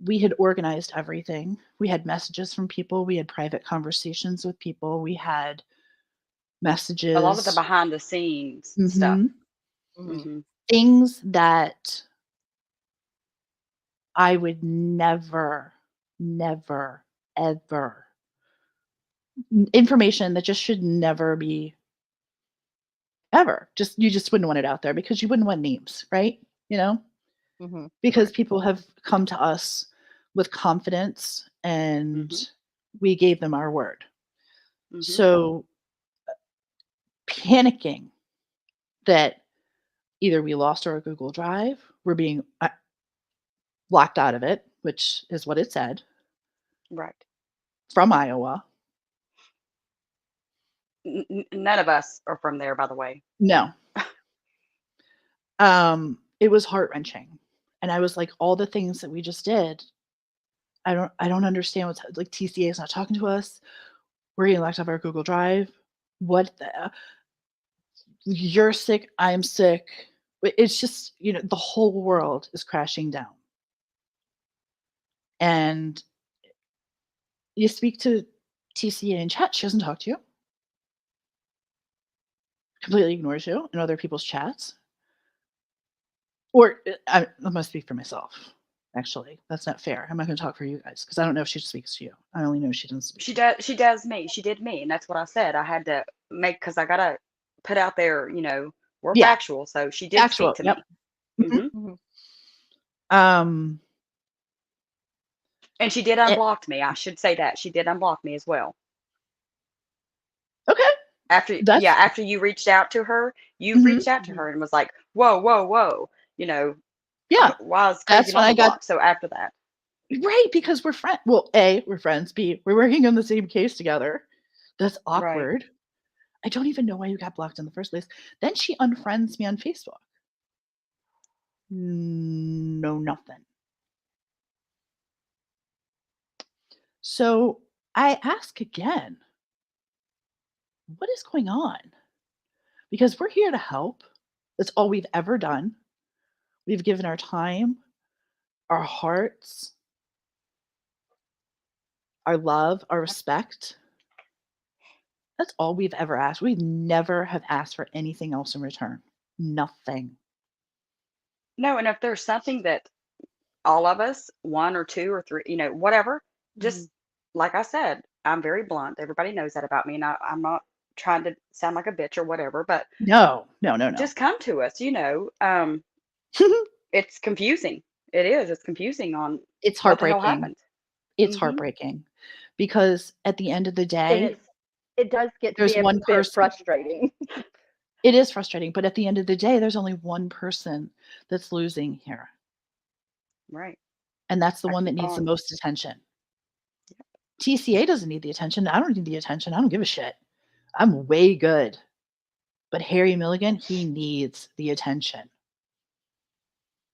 We had organized everything. We had messages from people. We had private conversations with people. We had messages. A lot of the behind the scenes stuff. Mhm. Things that I would never, ever, information that just should never be ever. You just wouldn't want it out there because you wouldn't want names, right? Because people have come to us with confidence and we gave them our word. So panicking that either we lost our Google Drive, we're being blocked out of it, which is what it said. Right. From Iowa. None of us are from there, by the way. No. It was heart-wrenching. And I was like, all the things that we just did, I don't understand what's like. TCA is not talking to us. We're getting locked off our Google Drive. What the? You're sick. I'm sick. It's just, the whole world is crashing down. And you speak to TCA in chat, she doesn't talk to you. Completely ignores you in other people's chats. Or I'm going to speak for myself. Actually, that's not fair. I'm not going to talk for you guys because I don't know if she speaks to you. I only know she doesn't speak. She does. She does me. She did me, and that's what I said. I had to make because I gotta put out there. We're factual. So she did speak to me. And she did unblock me. I should say that she did unblock me as well. Okay. After you reached out to her, reached out to her and was like, whoa. Yeah. Why is Crazy Mama blocked? So after that. Right, because we're friends. Well, A, we're friends. B, we're working on the same case together. That's awkward. Right. I don't even know why you got blocked in the first place. Then she unfriends me on Facebook. No, nothing. So I ask again, what is going on? Because we're here to help. That's all we've ever done. We've given our time, our hearts, our love, our respect. That's all we've ever asked. We never have asked for anything else in return. Nothing. No, and if there's something that all of us, one or two or three, whatever, Mhm. just like I said, I'm very blunt. Everybody knows that about me. And I'm not trying to sound like a bitch or whatever, but No, no, no, no. just come to us, it's confusing. It is. It's confusing on It's what the hell heartbreaking. happened. It's Hmm. heartbreaking because at the end of the And day, it does get to there's be a one bit person. frustrating. It is frustrating, but at the end of the day, there's only one person that's losing here, Right. and that's the I one that keep needs the on. most attention. TCA doesn't need the attention. I don't need the attention. I don't give a shit. I'm way good. But Harry Milligan, he needs the attention.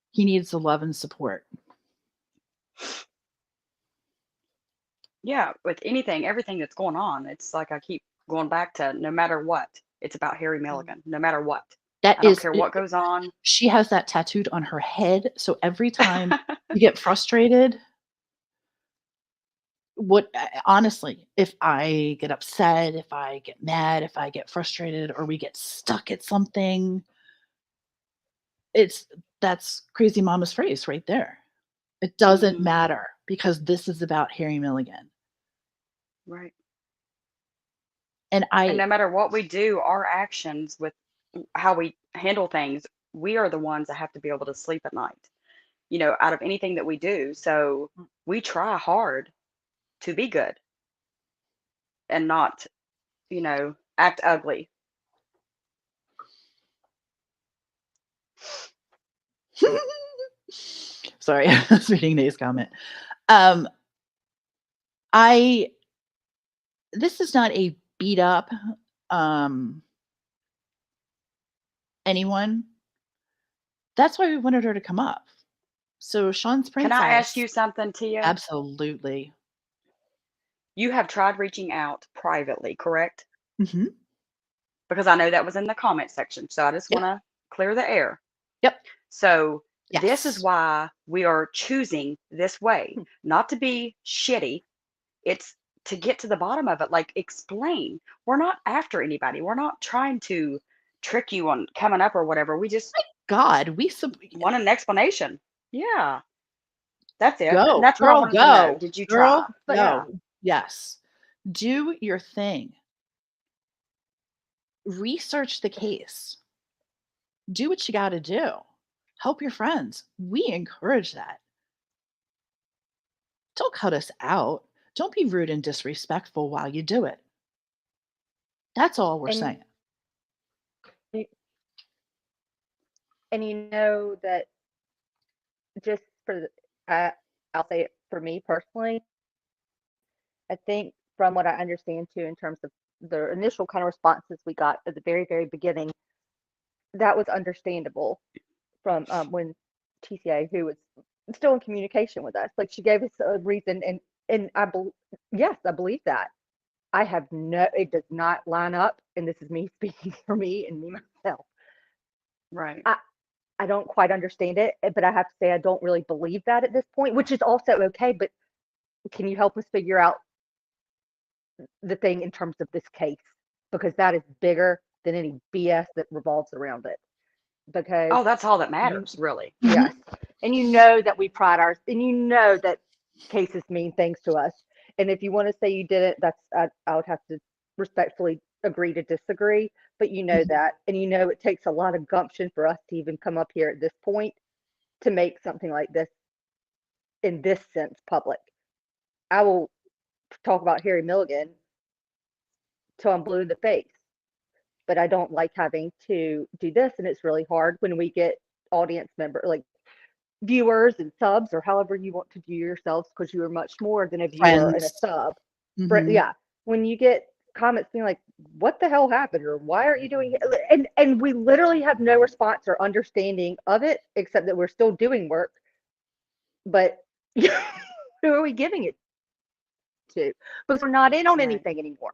He needs the love and support. Yeah, with anything, everything that's going on, it's like I keep going back to no matter what, it's about Harry Milligan, no matter what. That I don't is, care what goes on. she has that tattooed on her head. So every time you get frustrated, honestly, if I get upset, if I get mad, if I get frustrated, or we get stuck at something, that's crazy mama's phrase right there. It doesn't Hmm. matter because this is about Harry Milligan. Right. And And no matter what we do, our actions with how we handle things, we are the ones that have to be able to sleep at night, out of anything that we do. So we try hard to be good and not, act ugly. sorry, I was reading Nate's comment. Um, I this is not a beat up anyone. That's why we wanted her to come up. So Sean's Can I ask princess, you something, Tia? absolutely. You have tried reaching out privately, correct? Hmm. Because I know that was in the comment section. So I just Yep. want to clear the air. Yep. So this is Yes. why we are choosing this way, not to be shitty. It's to get to the bottom of it. Like, explain. We're not after anybody. We're not trying to trick you on coming up or whatever. We just God, want an explanation. Yeah, that's it. And go, that's what I girl, wanted to know. go, Did you try? girl, But yeah, go. Yes. Do your thing. Research the case. Do what you got to do. Help your friends. We encourage that. Don't cut us out. Don't be rude and disrespectful while you do it. That's all we're And saying. y- and you know that just for I'll say it for me personally, I think from what I understand too, in terms of the initial kind of responses we got at the very, very beginning, that was understandable from when TCA, who was still in communication with us, like she gave us a reason, and yes, I believe that. It does not line up, and this is me speaking for me and me myself. right. I I don't quite understand it, but I have to say I don't really believe that at this point, which is also okay. But can you help us figure out the thing in terms of this case? Because that is bigger than any BS that revolves around it. Because Oh, that's all that you, matters, really. Mhm. yes, and you know that we pride ours, and you know that cases mean things to us. And if you want to say you did it, I would have to respectfully agree to disagree. But you know Mhm. that, and you know it takes a lot of gumption for us to even come up here at this point to make something like this in this sense public. I will talk about Harry Milligan till I'm blue in the face, but I don't like having to do this, and it's really hard when we get audience member like viewers and subs, or however you want to view yourselves, because you are much more than a viewer and a Friends. sub. Mhm. Yeah, when you get comments being like, "What the hell happened?" or "Why aren't you doing it?" and we literally have no response or understanding of it, except that we're still doing work. But who are we giving it to? Because we're not in on Right. anything anymore.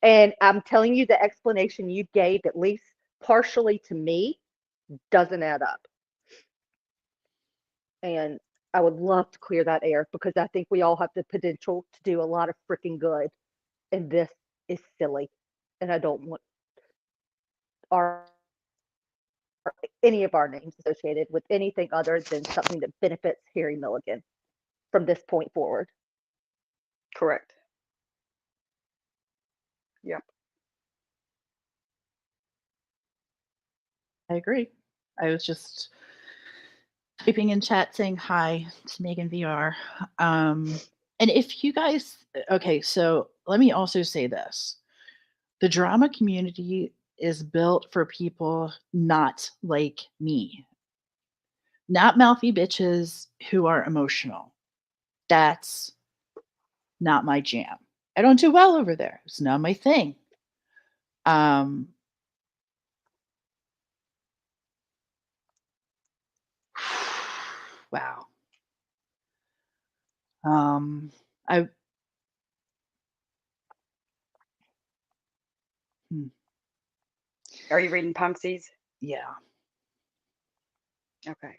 And I'm telling you, the explanation you gave, at least partially to me, doesn't add up. And I would love to clear that air because I think we all have the potential to do a lot of freaking good, and this is silly, and I don't want our any of our names associated with anything other than something that benefits Harry Milligan from this point forward. Correct. Yep. I agree. I was just typing in chat saying hi to Megan VR. And if you guys, okay, so let me also say this: the drama community is built for people not like me, not mouthy bitches who are emotional. That's not my jam. I don't do well over there. It's not my thing. Um, wow. Um, I hmm, Are you reading Punksies? yeah. Okay.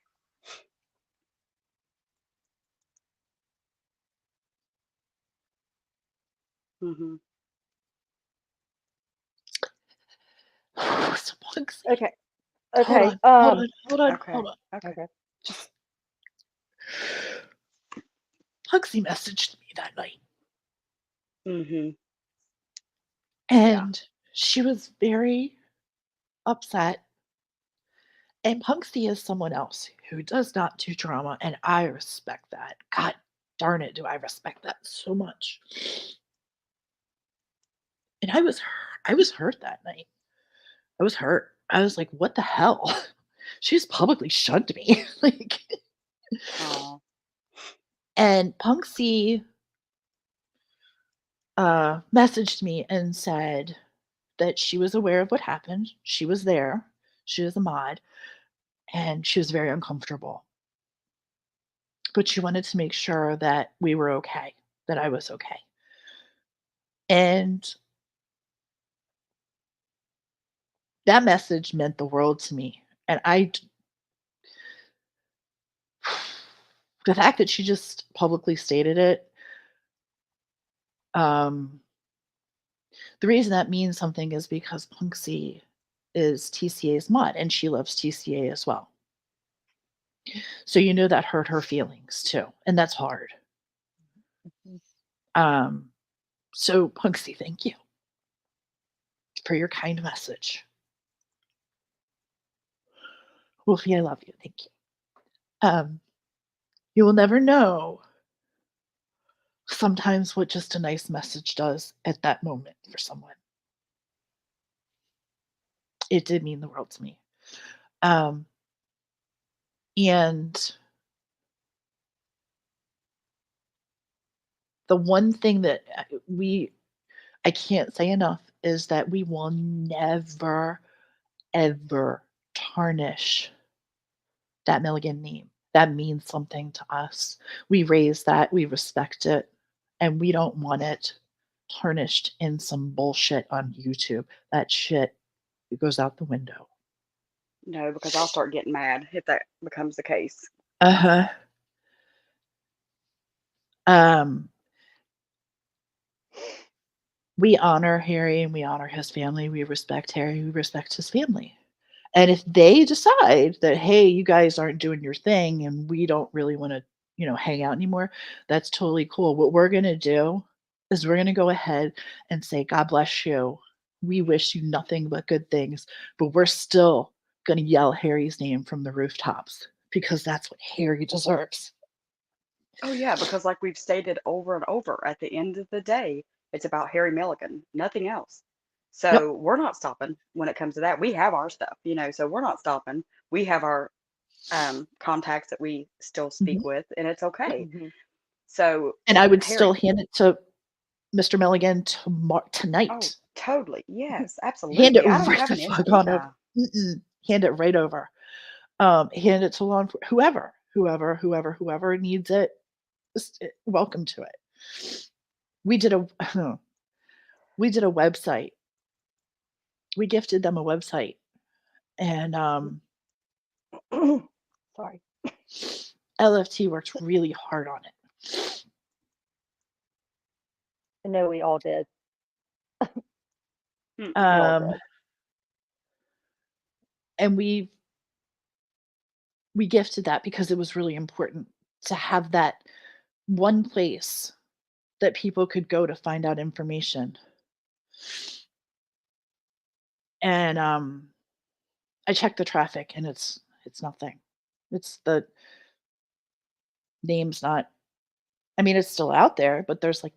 Mm-hmm. So Bugsy. Okay. Hold Okay. on, hold on, hold on, Okay. hold on. Okay. Okay. Just Bugsy messaged me that night, Mm-hmm. Yeah. and she was very upset. And Punksy is someone else who does not do drama, and I respect that. God darn it, do I respect that so much. And I was hurt that night. I was hurt. I was like, "What the hell?" She's publicly shunned me. Like, Oh. and Punksy messaged me and said that she was aware of what happened. She was there. She was a mod, and she was very uncomfortable. But she wanted to make sure that we were okay, that I was okay. And that message meant the world to me. And the fact that she just publicly stated it, um, the reason that means something is because Punksy is TCA's mod and she loves TCA as well. So you know that hurt her feelings too. And that's hard. Mhm. Um, so Punksy, thank you for your kind message. Wolfie, I love you. Thank you. You will never know sometimes what just a nice message does at that moment for someone. It did mean the world to me. Um, and the one thing that I can't say enough is that we will never, ever tarnish that Milligan name. That means something to us. We raise that, we respect it, and we don't want it tarnished in some bullshit on YouTube. That shit it goes out the window. No, because I'll start getting mad if that becomes the case. Uh-huh. Um, we honor Harry and we honor his family. We respect Harry, we respect his family. And if they decide that, hey, you guys aren't doing your thing and we don't really want to, hang out anymore, that's totally cool. What we're going to do is we're going to go ahead and say, God bless you. We wish you nothing but good things, but we're still going to yell Harry's name from the rooftops because that's what Harry deserves. Oh yeah, because like we've stated over and over, at the end of the day, it's about Harry Milligan, nothing else. Yep. So we're not stopping when it comes to that. We have our stuff, so we're not stopping. We have our contacts that we still Mhm. speak with, and it's Yep. okay. Mhm. So And I would Harry, still hand it to Mr. Milligan oh, tonight. totally, Mhm. yes, Hand it absolutely. I don't right have the an issue. fuck on over. Yeah. Hand it right over. Hand it to whoever needs it. Just welcome to it. We did a we did a website. We gifted them a website, and Sorry. LFT worked really hard on it. I know we all did. Mm. We all Um, did. and we gifted that because it was really important to have that one place that people could go to find out information. And I checked the traffic and it's nothing. It's the name's not, I mean, it's still out there, but there's like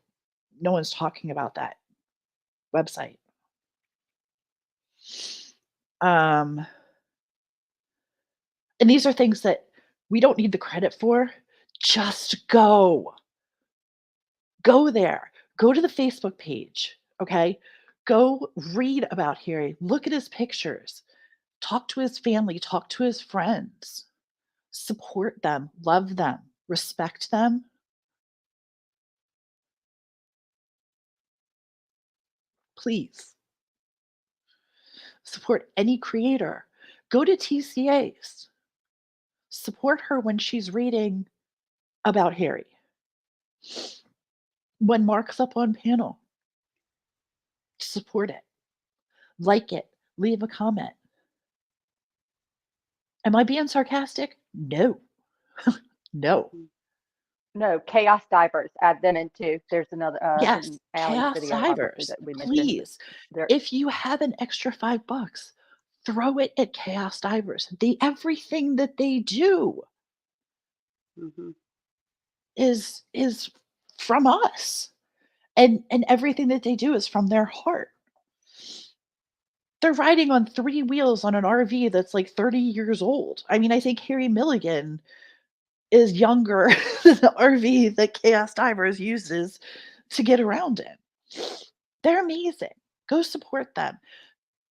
no one's talking about that website. Um, and these are things that we don't need the credit for. Just go. Go there. Go to the Facebook page. Okay. Go read about Harry. Look at his pictures. Talk to his family. Talk to his friends. Support them. Love them. Respect them. Please. Support any creator. Go to TCAs. Support her when she's reading about Harry. When Mark's up on panel, support it. Like it. Leave a comment. Am I being sarcastic? No. No. No, Chaos Divers. Add them in too. There's another Yes, in Allie's Chaos video, obviously, Divers. that we mentioned. Please. There, If you have an extra $5, throw it at Chaos Divers. Everything that they do Hmm. is from us. And everything that they do is from their heart. They're riding on 3 wheels on an RV that's like 30 years old. I mean, I think Harry Milligan is younger than the RV that Chaos Divers uses to get around in. They're amazing. Go support them.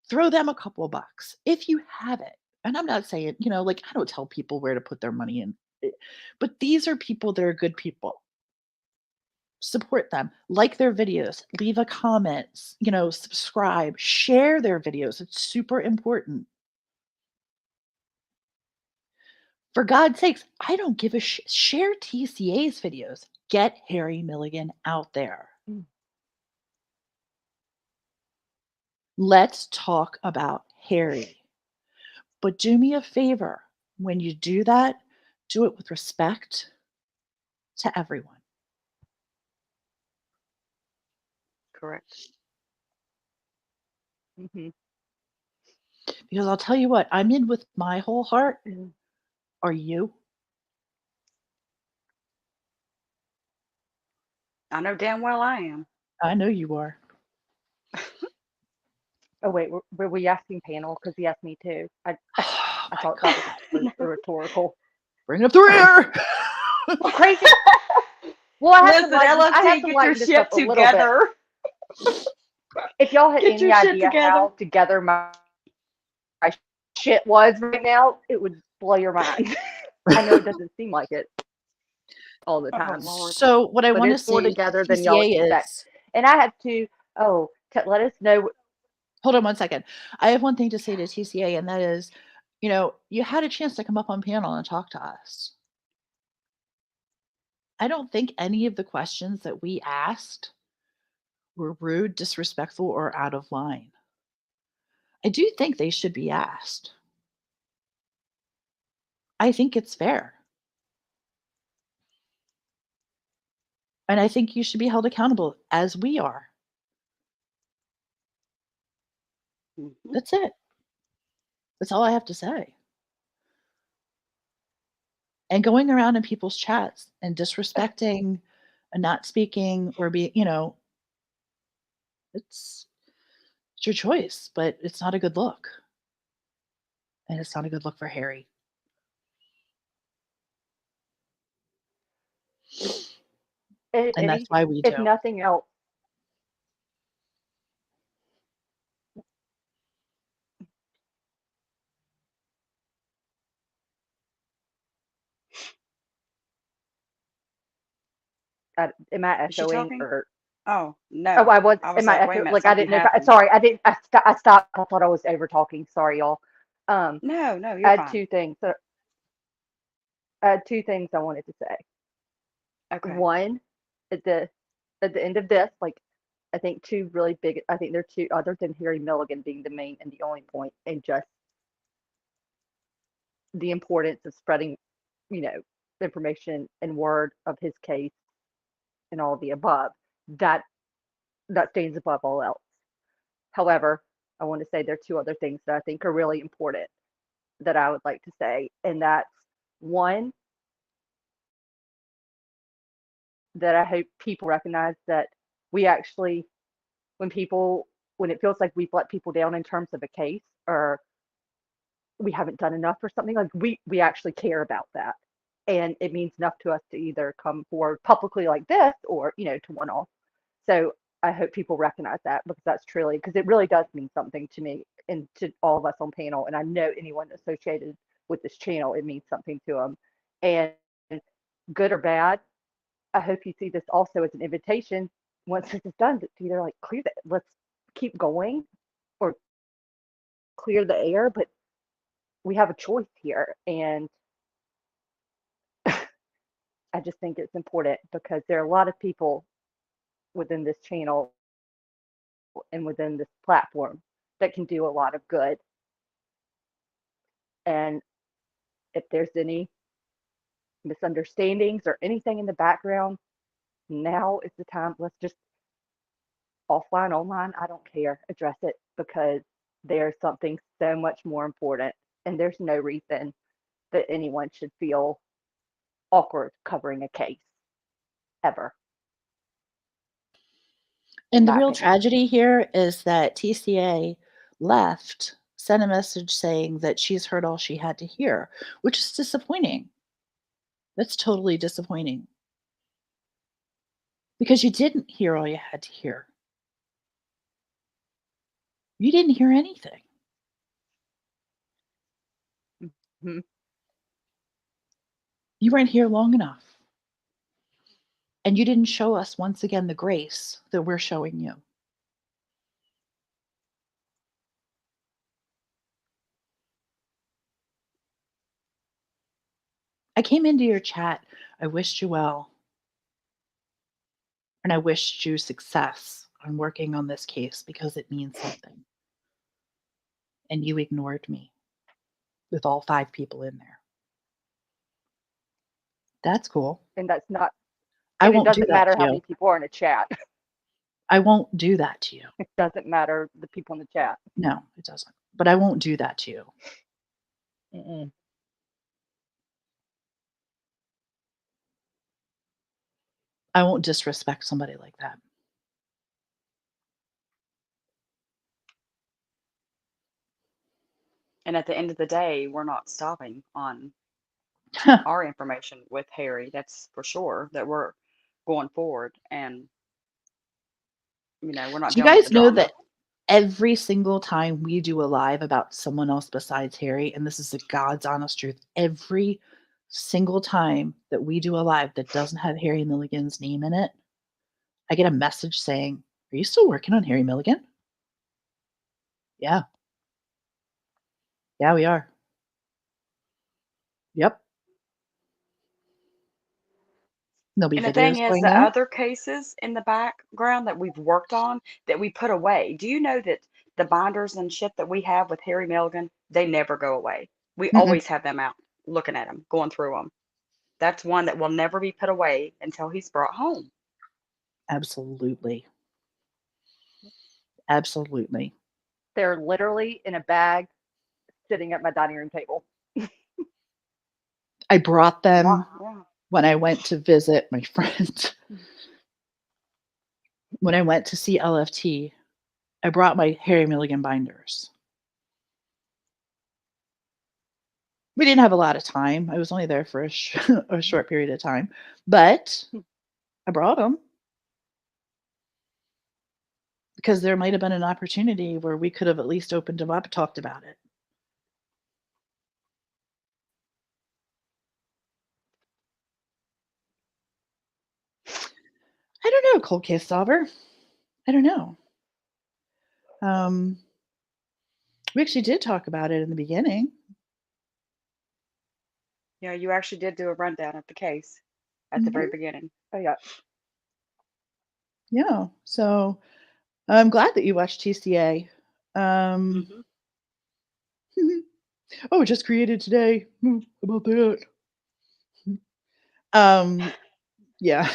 Throw them a couple bucks if you have it. And I'm not saying, like I don't tell people where to put their money in. But these are people that are good people. Support them, like their videos, leave a comment, subscribe, share their videos. It's super important. For God's sakes, I don't give a share TCA's videos. Get Harry Milligan out there. Mm. Let's talk about Harry. But do me a favor. When you do that, do it with respect to everyone. Correct. hmm Because I'll tell you what, I'm in with my whole heart. Are you? I know damn well I am. I know you are. Oh wait, were we asking panel? Because he asked me too. I Oh my thought God. that was rhetorical. Bring up the rear. Crazy. Well, I have Listen, I LFT, have to get your lighten this shit up a little bit. together. If y'all had Get any your shit idea together. how together my shit was right now, it would blow your mind. I know it doesn't seem like it all the Oh, time, Lord. So what I but want to it's more say together to than y'all TCA expect. is, And I have to let us know. hold on one second. I have one thing to say to TCA, and that is, you had a chance to come up on panel and talk to us. I don't think any of the questions that we asked were rude, disrespectful, or out of line. I do think they should be asked. I think it's fair. And I think you should be held accountable as we are. Mhm. That's it. That's all I have to say. And going around in people's chats and disrespecting and not speaking or it's your choice, but it's not a good look. And it's not a good look for Harry. And that's why we If do. nothing else, am I Is she echoing talking? or? Oh, Oh, no. I was. I was Am I like, wait a echoing? minute, Like I something didn't know. happened. Sorry, I didn't. I stopped. I thought I was over talking. Sorry, y'all. No, I you're had fine. 2 things. Two things I wanted to say. Okay. One, at the at the end of this, like I think two really big. I think there are two other than Harry Milligan being the main and the only point, and just the importance of spreading, you know, information and word of his case and all the above. That that stands above all else. However, I want to say there are two other things that I think are really important that I would like to say, and that's one, that I hope people recognize that we actually, when people, when it feels like we've let people down in terms of a case, or we haven't done enough or something, like we actually care about that, and it means enough to us to either come forward publicly like this, or to one off. So I hope people recognize that, because that's truly, because it really does mean something to me and to all of us on panel, and I know anyone associated with this channel, it means something to them. And good or bad, I hope you see this also as an invitation, once this is done, to either like clear that, let's keep going, or clear the air, but we have a choice here. And I just think it's important, because there are a lot of people within this channel and within this platform that can do a lot of good. And if there's any misunderstandings or anything in the background, now is the time. Let's just, offline, online, I don't care, address it, because there's something so much more important. And there's no reason that anyone should feel awkward covering a case, ever, in And the my real opinion. tragedy here is that TCA left, sent a message saying that she's heard all she had to hear, which is disappointing. That's totally disappointing, because you didn't hear all you had to hear. You didn't hear anything. Mhm. You weren't here long enough. And you didn't show us once again the grace that we're showing you. I came into your chat. I wished you well. And I wished you success on working on this case, because it means something. And you ignored me with all 5 people in there. That's cool. And that's not, I and it won't do doesn't that matter to how you. many people are in a chat. I won't do that to you. It doesn't matter the people in the chat. No, it doesn't. But I won't do that to you. Mm-mm. I won't disrespect somebody like that. And at the end of the day, we're not stopping on our information with Harry. That's for sure, that we're going forward, and we're not Do you done with the guys know drama. that every single time we do a live about someone else besides Harry, and this is the God's honest truth, every single time that we do a live that doesn't have Harry Milligan's name in it, I get a message saying, "Are you still working on Harry Milligan?" Yeah. Yeah, we are. Yep. There'll be And the thing videos is, going the out. other cases in the background that we've worked on, that we put away. Do you know that the binders and shit that we have with Harry Milligan, they never go away. We Mm-mm. always have them out, looking at them, going through them. That's one that will never be put away until he's brought home. Absolutely. Absolutely. They're literally in a bag sitting at my dining room table. I brought them Yeah. when I went to visit my friend. When I went to see LFT, I brought my Harry Milligan binders. We didn't have a lot of time. I was only there for a short period of time, but I brought them because there might have been an opportunity where we could have at least opened them up and talked about it. I don't know, cold case solver. I don't know. We actually did talk about it in the beginning. Yeah, you actually did do a rundown of the case at the very Mhm. beginning. Oh yeah. Yeah. So I'm glad that you watched TCA. Um, Hmm. oh, just created today. How about that? Um, yeah,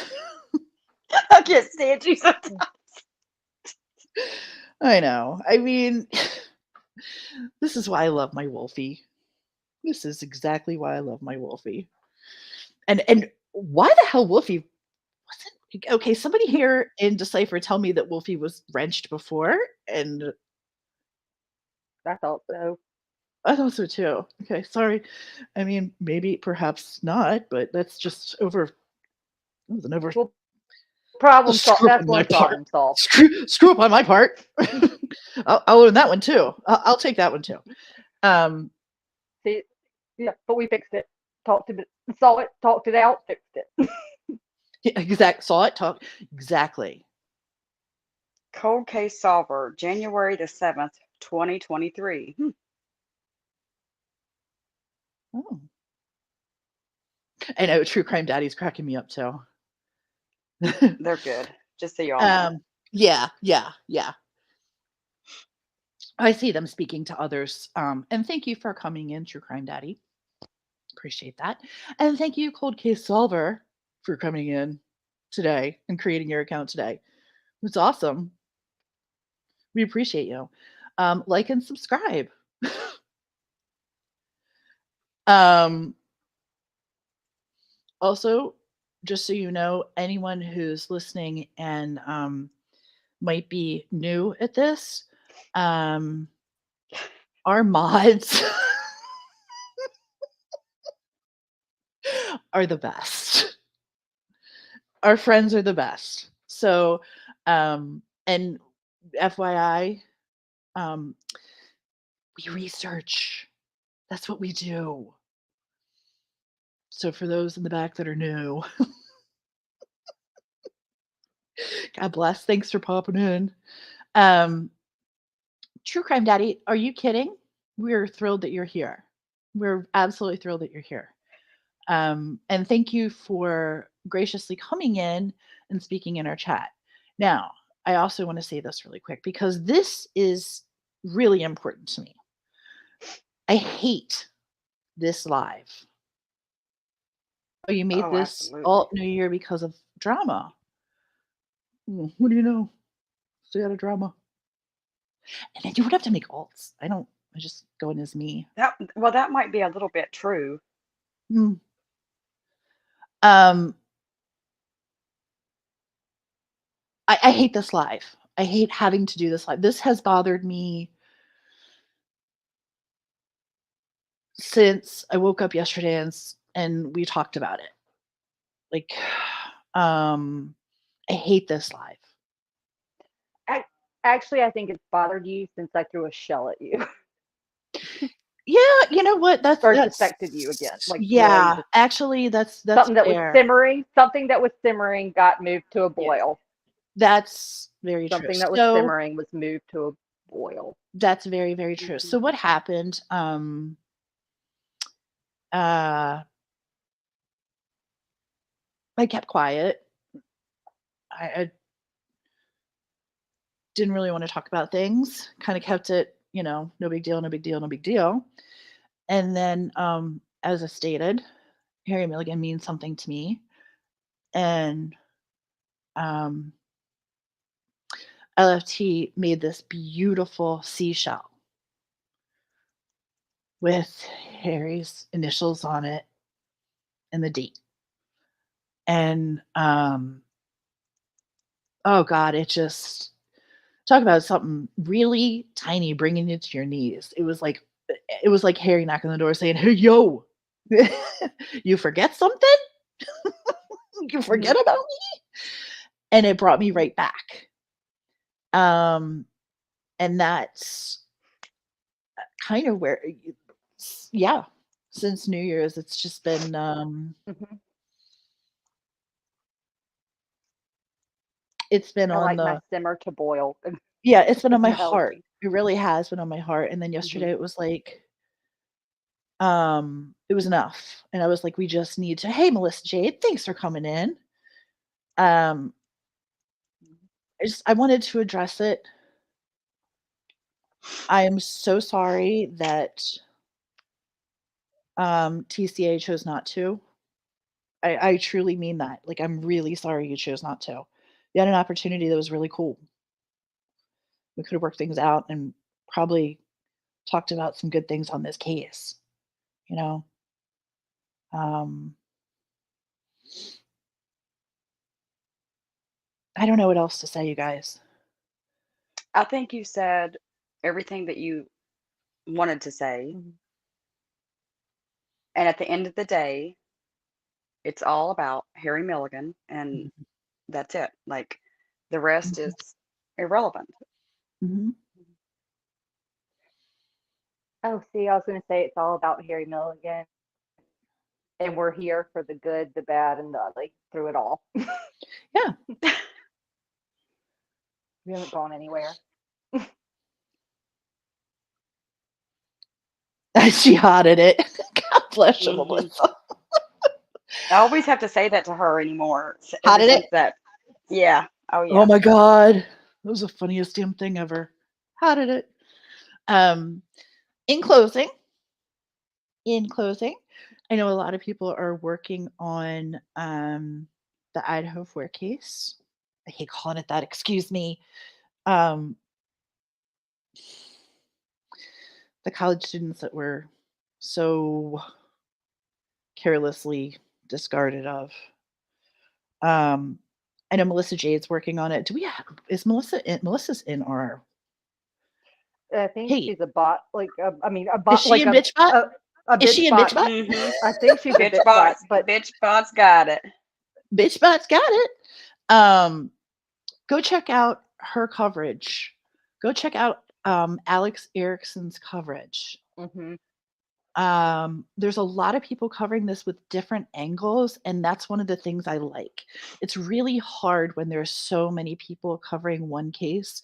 I can't stand you sometimes. I know. I mean, this is why I love my Wolfie. This is exactly why I love my Wolfie. And why the hell Wolfie wasn't okay? Somebody here in Decipher tell me that Wolfie was wrenched before, and I thought so. I thought so too. Okay, sorry. I mean, maybe, perhaps not, but that's just over. That was an over Well, problem solved. screw up That's on my one part. problem solved. Screw up on my part. I'll own that one too. I'll take that one too. Um, See, yeah, but we fixed it. Talked it, saw it, talked it out, fixed it. yeah, saw it, talk exactly. Cold case solver, January the 7th, 2023. Oh, I know. True Crime Daddy's cracking me up too. They're good, just so y'all know. um, yeah, yeah, yeah. I see them speaking to others. And thank you for coming in, True Crime Daddy. Appreciate that. And thank you, Cold Case Solver, for coming in today and creating your account today. It's awesome. We appreciate you. Like and subscribe. um, Also, just so you know, anyone who's listening and might be new at this, um, our mods are the best. Our friends are the best. So, and FYI, um, we research. That's what we do. So for those in the back that are new, God bless. Thanks for popping in. Um, True Crime Daddy, are you kidding? We're thrilled that you're here. We're absolutely thrilled that you're here. And thank you for graciously coming in and speaking in our chat. Now, I also want to say this really quick because this is really important to me. I hate this live. Oh, you made Oh, this absolutely. alt New Year because of drama. What do you know? Stay out of drama. And then you would have to make alts. I don't. I just go in as me. That might be a little bit true. Mm. Um, I hate this live. I hate having to do this live. This has bothered me since I woke up yesterday and we talked about it. Like, um, I hate this live. I, actually, I think it's bothered you since I threw a shell at you. Yeah, you know what? That's First that's affected you again. Like really, yeah. just Actually, that's something that was fair. simmering. Something that was simmering got moved to a Yes, boil. that's very true. Something that was So simmering was moved to a boil. that's very, very true. Hmm. So what happened? Uh, I kept quiet. I didn't really want to talk about things. Kind of kept it, no big deal, no big deal, no big deal. And then, as I stated, Harry Milligan means something to me, and um, LFT made this beautiful seashell with Harry's initials on it and the date. And oh god, it just talk about something really tiny bringing you to your knees. It was like Harry knocking on the door saying, "Hey, yo, you forget something? You Hmm. forget about me?" And it brought me right back. Um, and that's kind of where, yeah, since New Year's, it's just been, Hmm. it's been I on like my the, simmer to boil yeah, it's been on my heart. analogy. It really has been on my heart. And then Hmm. yesterday it was like, It was enough. And I was like, we just need to, hey, Melissa Jade, thanks for coming in. Um, I wanted to address it. I am so sorry that TCA chose not to. I truly mean that. Like, I'm really sorry you chose not to. You had an opportunity that was really cool. We could have worked things out and probably talked about some good things on this case, you know? Um, I don't know what else to say, you guys. I think you said everything that you wanted to say. Mhm. And at the end of the day, it's all about Harry Milligan, and Mhm, that's it. Like the rest mhm, is irrelevant. mhm. Oh, see, I was going to say it's all about Harry Milligan, and we're here for the good, the bad, and the ugly through it all. Yeah. We haven't gone anywhere. She hated it. God bless you, Hmm. Melissa. I always have to say that to her anymore. Ever Hated it? since that, yeah. Oh Oh yeah. my god. That was the funniest damn thing ever. Hated it. Um, in closing, in closing, I know a lot of people are working on the Idaho 4 case. I hate calling it that, excuse me. Um, the college students that were so carelessly discarded of. Um, I know Melissa Jade's working on it. Do we have, is Melissa in, Melissa's in our, I think hey, she's a bot, like I mean, a is bot, she like in Bitchbot? a Is she bitch in bot. Bitchbot? Hmm. I think she's a Bitch bitch bot, bots. but Bitch bots got it. Bitchbot's got it. Um, go check out her coverage. Go check out Alex Erickson's coverage. hmm There's a lot of people covering this with different angles, and that's one of the things I like. It's really hard when there's so many people covering one case,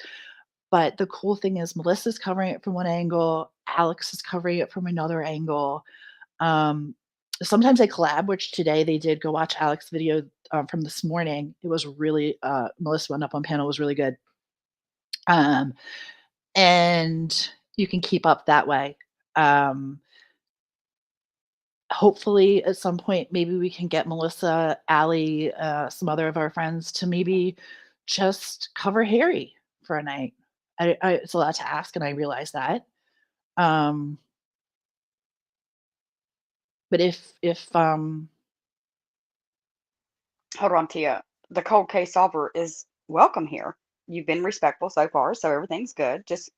but the cool thing is Melissa's covering it from one angle, Alex is covering it from another angle. Um, Sometimes they collab, which today they did. Go watch Alex's video from this morning. It was really Melissa went up on panel, was really good. Um, and you can keep up that way. Um, Hopefully at some point maybe we can get Melissa, Allie, some other of our friends to maybe just cover Harry for a night. It's a lot to ask, and I realize that. Um, but if Hold on, Tia. The cold case solver is welcome here. You've been respectful so far, so everything's good. Just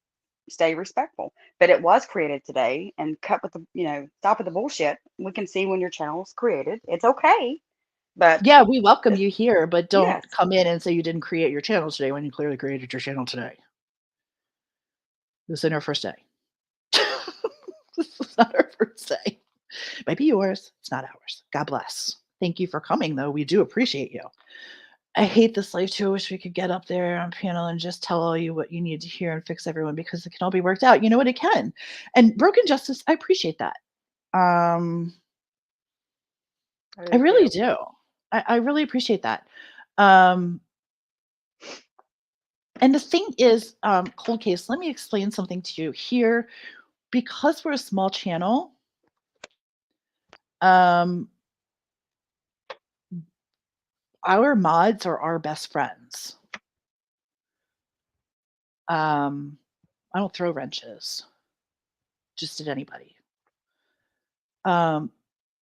stay respectful. But it was created today, and cut with the, stop with the bullshit. We can see when your channel's created. It's okay, but yeah, we welcome it's, you here, but yes. don't come in and say you didn't create your channel today when you clearly created your channel today. This isn't our first day. This is not our first day. Might be yours. It's not ours. God bless. Thank you for coming, though. We do appreciate you. I hate this life too. I wish we could get up there on panel and just tell all you what you need to hear and fix everyone because it can all be worked out. You know what? It can. And broken justice, I appreciate that. Um, I I do really too. do. I really appreciate that. Um, and the thing is, cold case, let me explain something to you here. Because we're a small channel, um, our mods are our best friends. I don't throw wrenches just at anybody. Um,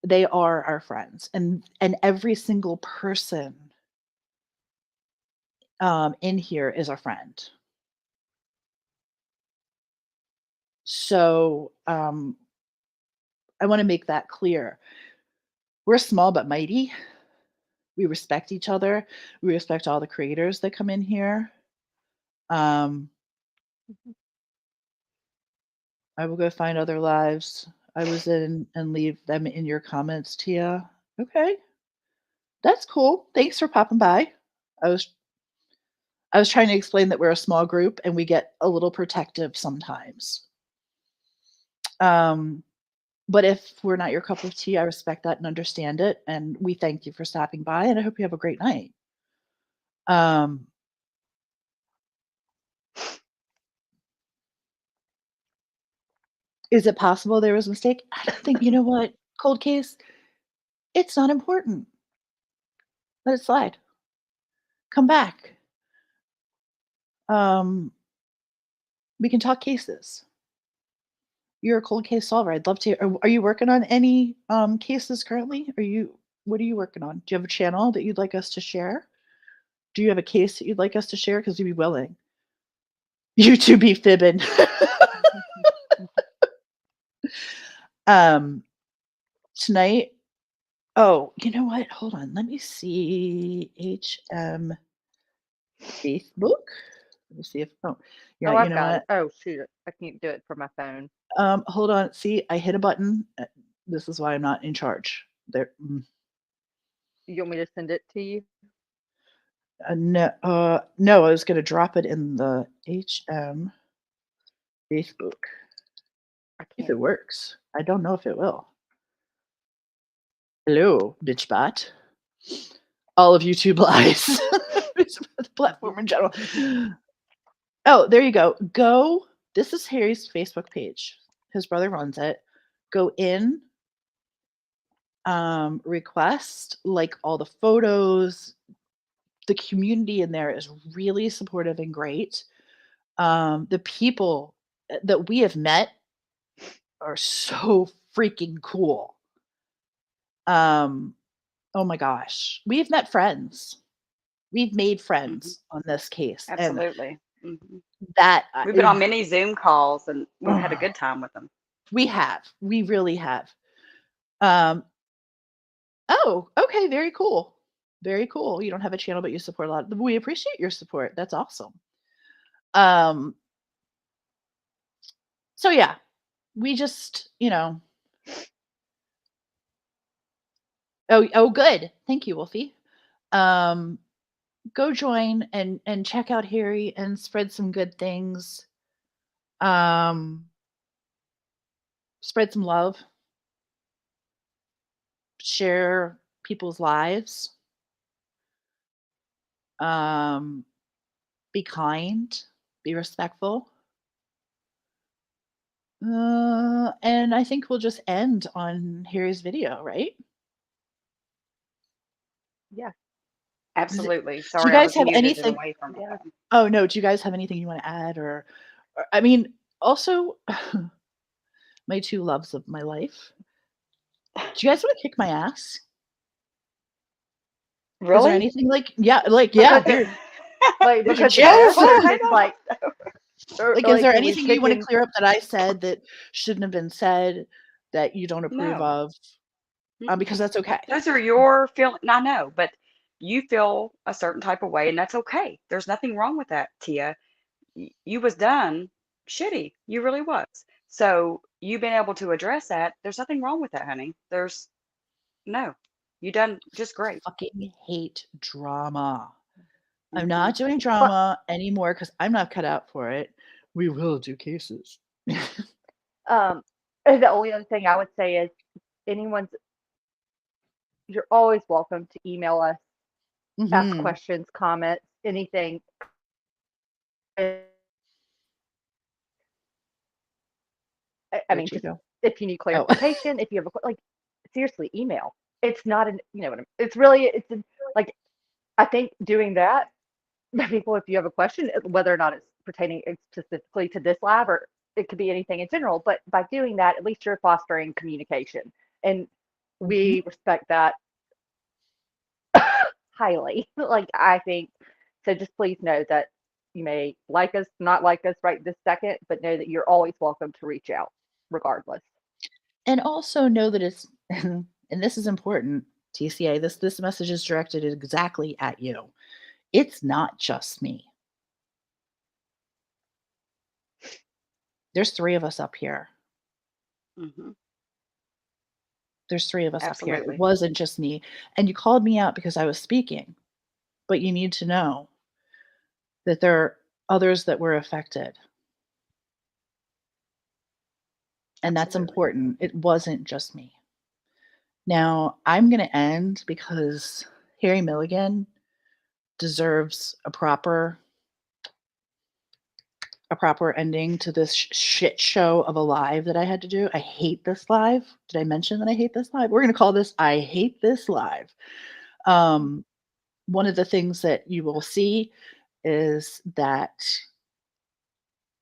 they are our friends, and every single person in here is a friend. So I want to make that clear. We're small but mighty. We respect each other. We respect all the creators that come in here. Um, I will go find other lives I was in and leave them in your comments, Tia. Okay, that's cool. Thanks for popping by. I was I was trying to explain that we're a small group and we get a little protective sometimes. Um, But if we're not your cup of tea, I respect that and understand it. And we thank you for stopping by, and I hope you have a great night. Um, is it possible there was a mistake? I don't think, you know what? Cold case, it's not important. Let it slide. Come back. Um, we can talk cases. You're a cold case solver. I'd love to. Are you working on any cases currently? What are you working on? Do you have a channel that you'd like us to share? Do you have a case that you'd like us to share? Because we'd be willing. You two be fibbing. um, tonight. Oh, you know what? Hold on. Let me see. HM Facebook. Let me see if. Oh, yeah. Oh, You I've know got it. what? Oh, shoot. I can't do it from my phone. Hold on. See, I hit a button. This is why I'm not in charge. There. You want me to send it to you? No, I was gonna drop it in the HM Facebook. I If can't. it works. I don't know if it will. Hello, bitch bot. All of YouTube lies. The platform in general. Oh, there you go. Go. This is Harry's Facebook page. His brother runs it. Go in, request, like all the photos. The community in there is really supportive and great. The people that we have met are so freaking cool. Oh my gosh. We've met friends. We've made Hmm. friends on this case, and Absolutely. Hmm. that We've been on many Zoom calls and we've had a good time with them. we have. We really have. Um, oh, okay, very cool. Very cool. You don't have a channel, but you support a lot. We appreciate your support. That's awesome. Um, so yeah, we just, oh, good. Thank you, Wolfie. Um, go join and check out Harry and spread some good things. Um, spread some love, share people's lives. Um, be kind, be respectful. And I think we'll just end on Harry's video, right? Yeah. Absolutely. Do you Sorry, I guys was have muted and anything? away from my Yeah. phone. Oh no, do you guys have anything you want to add, or I mean, also, my two loves of my life. Do you guys want to kick my ass? Is there Really? anything yeah, Because here, here's your because it's Yes. chance. I it's know. like, or Is like, there are we anything you want to kicking? clear up that I said that shouldn't have been said that you don't approve No. of? Because Mm-mm. that's okay. Those are your feelings. I know, but you feel a certain type of way, and that's okay. There's nothing wrong with that, Tia. You was done shitty. You really was. So you being able to address that, there's nothing wrong with that, honey. There's no. You done just great. Fucking hate drama. I'm Hmm. not doing But drama anymore because I'm not cut out for it. We will do cases. the only other thing I would say is anyone's you're always welcome to email us, ask Hmm. questions, comments, anything. I Where'd mean, you just go? if you need Oh. clarification, if you have like seriously, email. It's not an it's really like I think doing that, people, if you have a question, whether or not it's pertaining specifically to this lab or it could be anything in general, but by doing that, at least you're fostering communication, and Mhm. we respect that highly. Like I think so. Just please know that you may like us, not like us right this second, but know that you're always welcome to reach out, regardless. And also know that it's and this is important, TCA, this message is directed exactly at you. It's not just me. There's 3 of us up here. Hmm. There's 3 of us up here. It Absolutely. wasn't just me. And you called me out because I was speaking, but you need to know that there are others that were affected. And that's Absolutely. important. It wasn't just me. Now, I'm going to end because Harry Milligan deserves a proper ending to this shit show of a live that I had to do. I hate this live. Did I mention that I hate this live? We're going to call this I Hate This Live. One of the things that you will see is that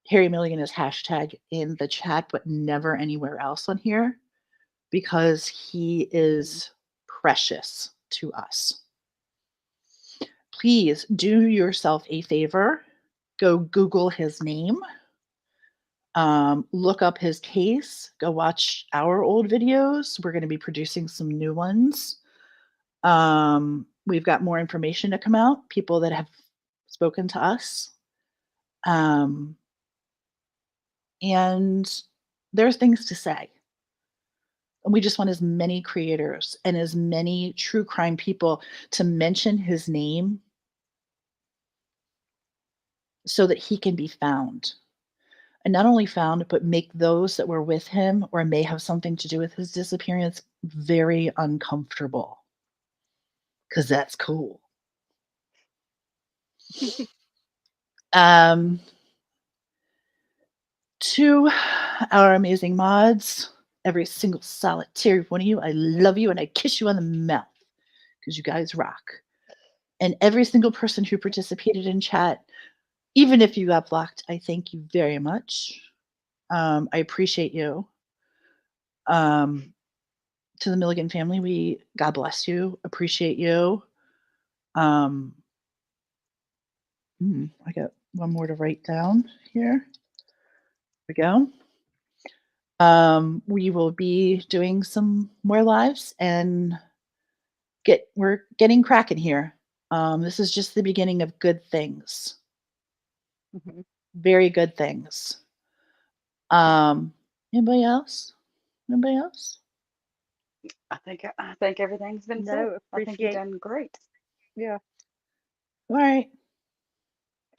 Harry Milligan is hashtag in the chat, but never anywhere else on here because he is precious to us. Please do yourself a favor. Go Google his name. Look up his case. Go watch our old videos. We're going to be producing some new ones. We've got more information to come out, people that have spoken to us. And there's things to say. And we just want as many creators and as many true crime people to mention his name so that he can be found. And not only found, but make those that were with him or may have something to do with his disappearance very uncomfortable. Because that's cool. To our amazing mods, every single solitary one of you, I love you and I kiss you on the mouth because you guys rock. And every single person who participated in chat, even if you got blocked, I thank you very much. I appreciate you. To the Milligan family, God bless you, appreciate you. I got one more to write down here. There we go. We will be doing some more lives and we're getting cracking here. This is just the beginning of good things. Mm-hmm. Very good things. Anybody else? Anybody else? I think everything's been said. No, I think you've appreciate. done great. Yeah. All right.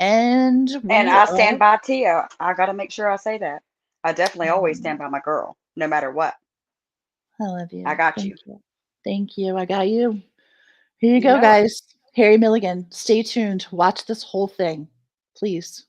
And And we I are. stand by Tia. I got to make sure I say that. I definitely always stand by my girl, no matter what. I love you. I got Thank you. you. Thank you. I got you. Here you You go, know it. guys. Harry Milligan. Stay tuned. Watch this whole thing, please.